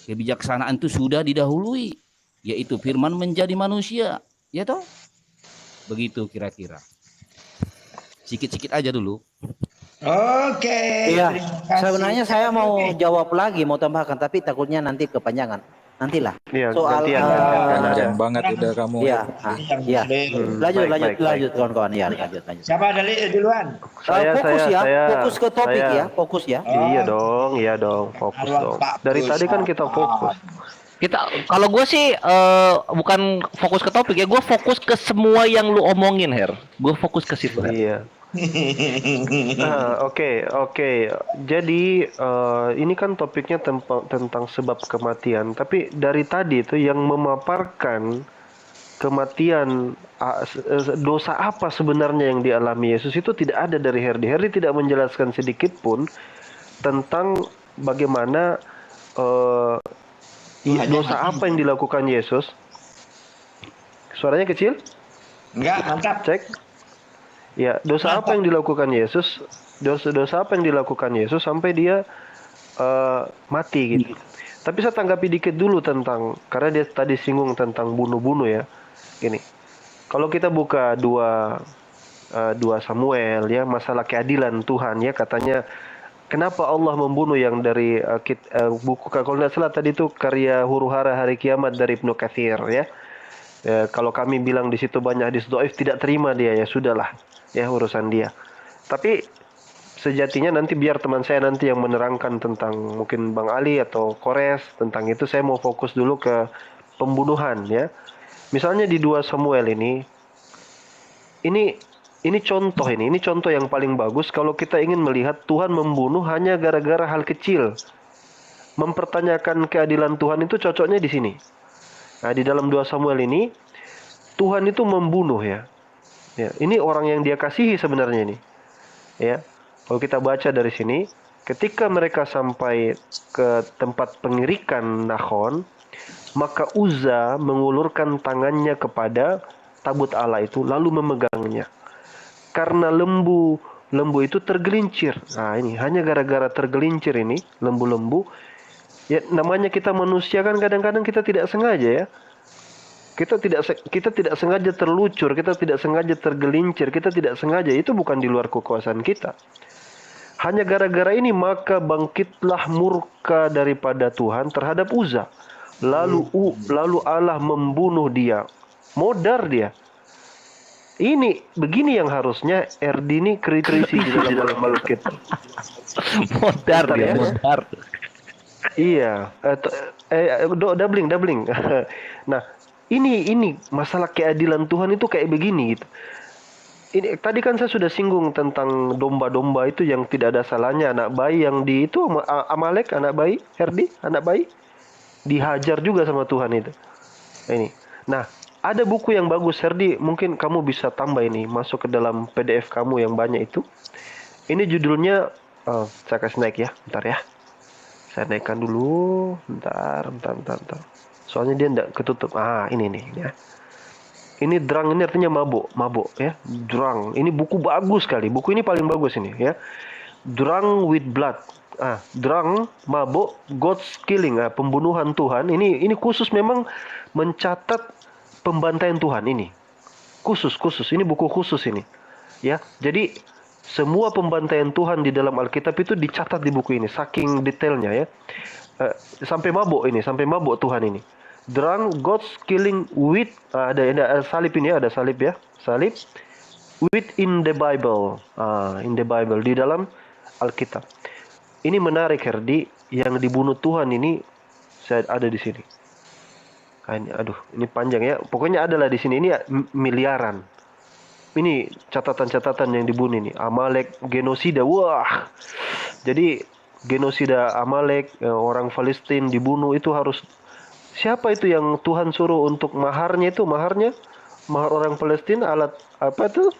kebijaksanaan itu sudah didahului, yaitu firman menjadi manusia, ya toh? Begitu kira-kira. Sikit-sikit aja dulu. Oke. Iya, terima kasih. sebenarnya saya mau Oke. jawab lagi, mau tambahkan, tapi takutnya nanti kepanjangan. Nantilah. Iya, Soal gantian. Panjang banget udah kamu. iya, Yang iya. Muslim. Lanjut kawan-kawan. Iya, lanjut. Siapa dari duluan? Fokus ke topik saya- ya, fokus ya. Iya dong, fokus Arwah dong. Pak Dari Bus, tadi kan kita Arwah. fokus. Kalau gue sih bukan fokus ke topik ya, gue fokus ke semua yang lu omongin, Her. Gue fokus ke situ, Her. Iya. Oke. Jadi ini kan topiknya tentang sebab kematian. Tapi dari tadi itu yang memaparkan kematian, dosa apa sebenarnya yang dialami Yesus itu tidak ada dari Herdi. Herdi tidak menjelaskan sedikit pun tentang bagaimana dosa apa yang dilakukan Yesus. Suaranya kecil? Enggak, mantap. Cek. Ya, dosa apa yang dilakukan Yesus? Dosa apa yang dilakukan Yesus sampai dia mati gitu. Tapi saya tanggapi dikit dulu tentang, karena dia tadi singgung tentang bunuh-bunuh ya. Gini, kalau kita buka 2 Samuel ya, masalah keadilan Tuhan ya, katanya kenapa Allah membunuh yang dari buku, kalau tidak salah tadi itu karya Huru-Hara Hari Kiamat dari Ibnu Katsir ya. Kalau kami bilang di situ banyak hadis dhaif, tidak terima dia, ya sudahlah ya, urusan dia. Tapi sejatinya nanti biar teman saya nanti yang menerangkan tentang mungkin Bang Ali atau Kores tentang itu. Saya mau fokus dulu ke pembunuhan ya. Misalnya di 2 Samuel ini contoh ini contoh yang paling bagus kalau kita ingin melihat Tuhan membunuh hanya gara-gara hal kecil. Mempertanyakan keadilan Tuhan itu cocoknya di sini. Nah, di dalam 2 Samuel ini Tuhan itu membunuh ya. Ya, ini orang yang dia kasihi sebenarnya ini. Ya. Kalau kita baca dari sini, ketika mereka sampai ke tempat pengirikan Nahon, maka Uza mengulurkan tangannya kepada tabut Allah itu lalu memegangnya. Karena lembu itu tergelincir. Nah, ini hanya gara-gara tergelincir ini, lembu-lembu. Ya, namanya kita manusia kan kadang-kadang kita tidak sengaja ya. Kita tidak sengaja terlucur, kita tidak sengaja tergelincir, kita tidak sengaja, itu bukan di luar kekuasaan kita. Hanya gara-gara ini maka bangkitlah murka daripada Tuhan terhadap Uza. Lalu Allah membunuh dia. Modar dia. Ini begini yang harusnya RD ini kritisi di dalam Alkitab. Modar Bentar dia, ya. modar. Iya, doubling. Nah, ini masalah keadilan Tuhan itu kayak begini gitu. Ini tadi kan saya sudah singgung tentang domba-domba itu yang tidak ada salahnya, anak bayi yang di itu Amalek, anak bayi, Herdi, anak bayi dihajar juga sama Tuhan itu. Ini. Nah, ada buku yang bagus Herdi, mungkin kamu bisa tambah ini masuk ke dalam PDF kamu yang banyak itu. Ini judulnya saya kasih naik ya, bentar ya. Saya naikkan dulu, bentar. Soalnya dia enggak ketutup. Ini nih ya. Ini drang ini artinya mabuk ya. Drang. Ini buku bagus sekali. Buku ini paling bagus ini ya. Drunk with blood. Drunk, mabuk, God's killing, pembunuhan Tuhan. Ini khusus memang mencatat pembantaian Tuhan ini. Khusus. Ini buku khusus ini. Ya. Jadi semua pembantaian Tuhan di dalam Alkitab itu dicatat di buku ini, saking detailnya ya. Sampai mabuk Tuhan ini. Drunk, God's killing with ada salib ini ya, ada salib ya, salib with in the Bible, in the Bible di dalam Alkitab. Ini menarik Herdi, yang dibunuh Tuhan ini saya ada di sini. Ini panjang ya. Pokoknya adalah di sini ini miliaran. Ini catatan-catatan yang dibunuh ini. Amalek, genosida. Wah. Jadi genosida Amalek, orang Palestina dibunuh itu harus. Siapa itu yang Tuhan suruh untuk mahar orang Palestina, alat apa itu?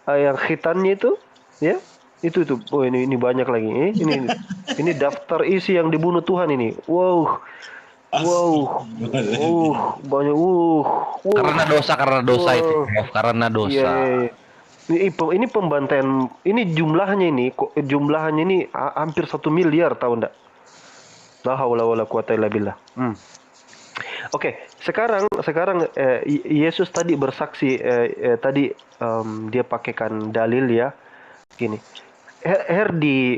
Yang khitannya itu, ya. Itu. Oh, ini banyak lagi. Ini daftar isi yang dibunuh Tuhan ini. Wow. Banyak. Karena dosa itu. Karena dosa. Iya. Ini pembantaian. Ini jumlahnya ini hampir 1 miliar, tahu enggak? La haula wala quwata illa billah. Oke, sekarang Yesus tadi bersaksi dia pakaikan dalil ya. Gini. Herdi,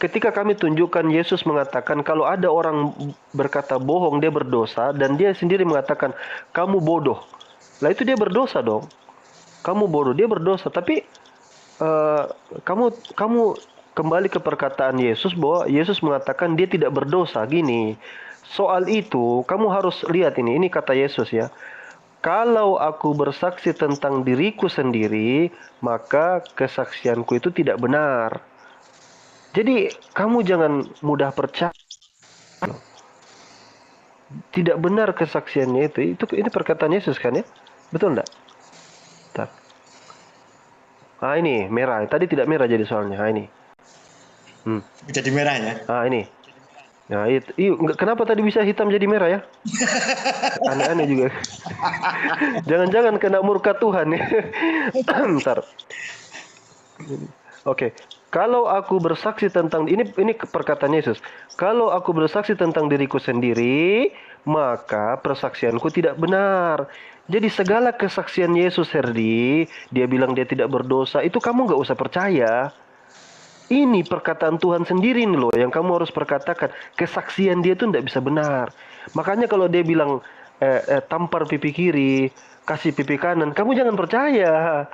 ketika kami tunjukkan Yesus mengatakan kalau ada orang berkata bohong dia berdosa dan dia sendiri mengatakan kamu bodoh. Lah itu dia berdosa dong. Kamu bodoh, dia berdosa. Tapi kamu kembali ke perkataan Yesus bahwa Yesus mengatakan dia tidak berdosa. Gini, soal itu kamu harus lihat ini kata Yesus ya. Kalau aku bersaksi tentang diriku sendiri, maka kesaksianku itu tidak benar. Jadi kamu jangan mudah percaya. Tidak benar kesaksiannya itu. Ini perkataan Yesus kan ya? Betul enggak? Bentar. Ini merah. Tadi tidak merah jadi soalnya. Ini. Jadi merah ya. Ini. Nah, kenapa tadi bisa hitam jadi merah ya? Aneh-aneh juga. Jangan-jangan kena murka Tuhan ya. Bentar. Oke. Kalau aku bersaksi tentang ini perkataan Yesus. Kalau aku bersaksi tentang diriku sendiri, maka persaksianku tidak benar. Jadi segala kesaksian Yesus Herdi, dia bilang dia tidak berdosa, itu kamu nggak usah percaya. Ini perkataan Tuhan sendiri nih loh yang kamu harus perkatakan. Kesaksian dia itu tidak bisa benar. Makanya kalau dia bilang tampar pipi kiri, kasih pipi kanan, kamu jangan percaya.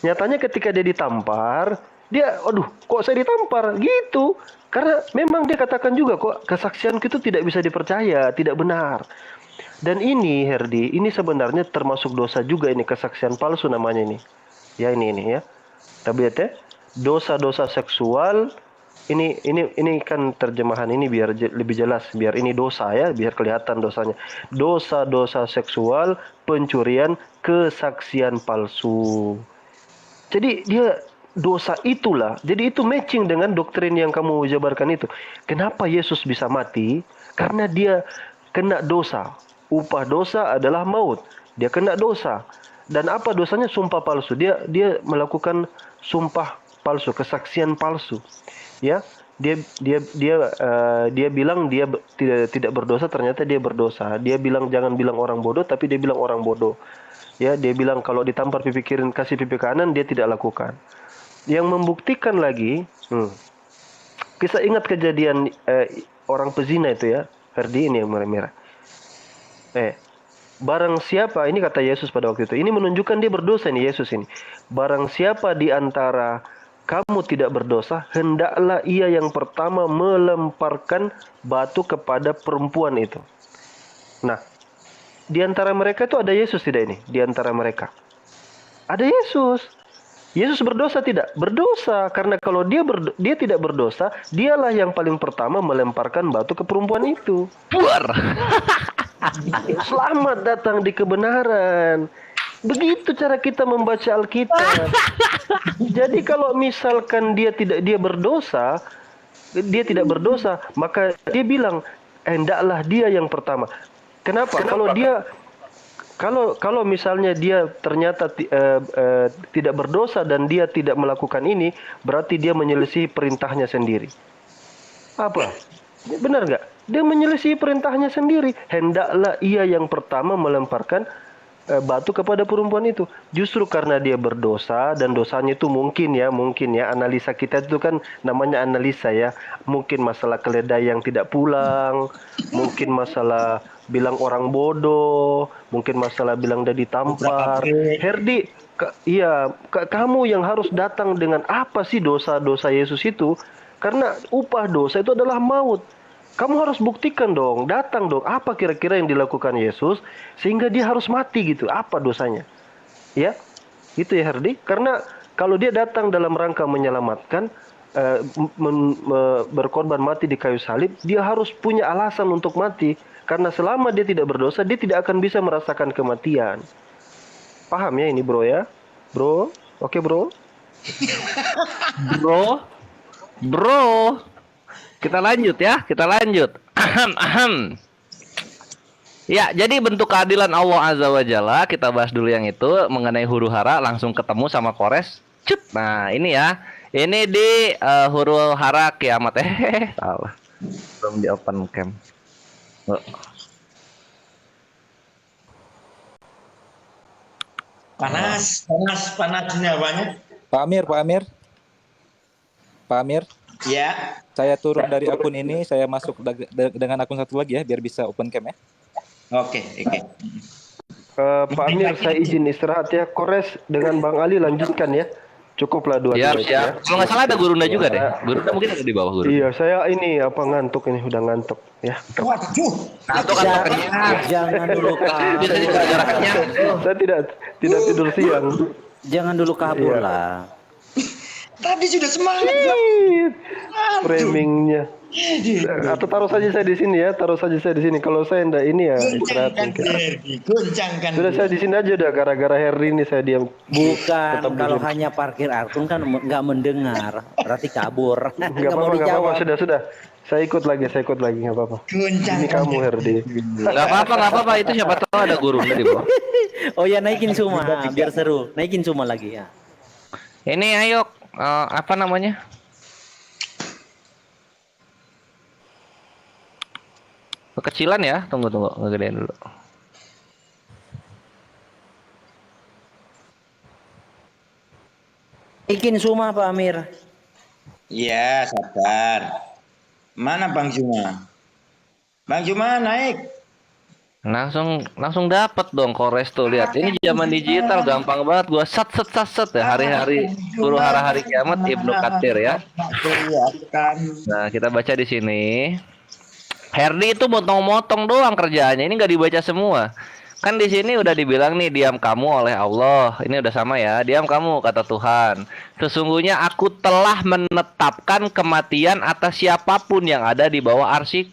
Nyatanya ketika dia ditampar, dia, aduh, kok saya ditampar? Gitu. Karena memang dia katakan juga kok kesaksianku itu tidak bisa dipercaya, tidak benar. Dan ini Herdi, ini sebenarnya termasuk dosa juga ini, kesaksian palsu namanya ini. Ya ini ya. Kita lihat ya. Dosa-dosa seksual ini kan terjemahan ini biar lebih jelas, biar ini dosa ya, biar kelihatan dosanya. Dosa-dosa seksual, pencurian, kesaksian palsu. Jadi dia dosa itulah. Jadi itu matching dengan doktrin yang kamu jabarkan itu. Kenapa Yesus bisa mati? Karena dia kena dosa. Upah dosa adalah maut. Dia kena dosa. Dan apa dosanya? Sumpah palsu. Dia melakukan sumpah palsu, kesaksian palsu. Ya, dia bilang dia tidak berdosa, ternyata dia berdosa. Dia bilang jangan bilang orang bodoh, tapi dia bilang orang bodoh. Ya, dia bilang kalau ditampar pipi kiri kasih pipi kanan, dia tidak lakukan. Yang membuktikan lagi, bisa ingat kejadian orang pezina itu ya, Ferdi ini yang merah-merah. Barang siapa, ini kata Yesus pada waktu itu, ini menunjukkan dia berdosa nih Yesus ini. Barang siapa di antara kamu tidak berdosa, hendaklah ia yang pertama melemparkan batu kepada perempuan itu. Nah, di antara mereka itu ada Yesus tidak ini? Di antara mereka ada Yesus. Yesus berdosa tidak? Berdosa, karena kalau dia tidak berdosa, dialah yang paling pertama melemparkan batu ke perempuan itu. Puar. Selamat datang di kebenaran. Begitu cara kita membaca Alkitab. Jadi kalau misalkan dia tidak berdosa, maka dia bilang hendaklah dia yang pertama. Kenapa? Kalau misalnya dia ternyata tidak berdosa dan dia tidak melakukan ini, berarti dia menyelisihi perintahnya sendiri. Apa? Benar nggak? Dia menyelisihi perintahnya sendiri. Hendaklah ia yang pertama melemparkan batu kepada perempuan itu. Justru karena dia berdosa dan dosanya itu mungkin ya analisa kita itu kan namanya analisa ya. Mungkin masalah keledai yang tidak pulang, mungkin masalah bilang orang bodoh, mungkin masalah bilang dia ditampar. Herdi, kamu yang harus datang dengan apa sih dosa-dosa Yesus itu? Karena upah dosa itu adalah maut. Kamu harus buktikan dong, datang dong, apa kira-kira yang dilakukan Yesus sehingga dia harus mati gitu, apa dosanya? Ya, itu ya Herdi. Karena kalau dia datang dalam rangka menyelamatkan, berkorban mati di kayu salib, dia harus punya alasan untuk mati. Karena selama dia tidak berdosa, dia tidak akan bisa merasakan kematian. Paham ya ini bro ya? Bro, oke bro? Bro. Kita lanjut ya, kita lanjut. Ya, jadi bentuk keadilan Allah Azza wa Jalla, kita bahas dulu yang itu mengenai huru hara, langsung ketemu sama Kores. Cut. Nah, ini ya. Ini di huru hara kiamat. Salah. Belum di open cam. Panas nyawanya. Pak Amir, Ya. saya turun dari akun ini, saya masuk dengan akun satu lagi ya, biar bisa open cam ya. Oke. Pak Amir, saya izin istirahat ya. Kores dengan Bang Ali lanjutkan ya. Cukuplah dua Ya, itu ya. Kalau nggak salah ada Gurunda juga deh. Gurunda mungkin ada di bawah Gurunda. Iya, saya ini ngantuk ini, udah ngantuk ya. Waduh. Satu kan kenyang. Jangan dulu kabur. Biasanya gara-gara kenyang. Saya tidak tidur siang. Jangan dulu kabur Iya. lah. Tadi sudah semangat. Bang. Framingnya. Atau taruh saja saya di sini ya, Kalau saya enggak ini ya istirahat Goncangkan mungkin. Herdi, goncangkan. Sudah saya di sini aja udah gara-gara Harry ini saya diam. Bukan, Tetap kalau di sini. hanya parkir akun kan nggak mendengar, berarti kabur. Nggak apa-apa, sudah. Saya ikut lagi, nggak apa-apa. Ini Goncangkan. kamu Herdi. Nggak apa-apa. Itu siapa tahu ada Gurunda di bawah. Oh ya, naikin semua biar seru. Naikin semua lagi ya. Ini ayo, apa namanya? Kekecilan ya, tunggu, ngegedein dulu. Naikin semua Pak Amir. Iya, sabar. Mana Bang Juma? Bang Juma naik. Langsung dapat dong Kores tuh, lihat. Ini zaman digital gampang banget gua set ya hari-hari suruh hari-hari kiamat Ibnu Katsir ya. Nah, kita baca di sini. Herdi itu motong-motong doang kerjaannya. Ini nggak dibaca semua. Kan di sini udah dibilang nih, diam kamu oleh Allah. Ini udah sama ya. Diam kamu kata Tuhan. Sesungguhnya aku telah menetapkan kematian atas siapapun yang ada di bawah arsiku.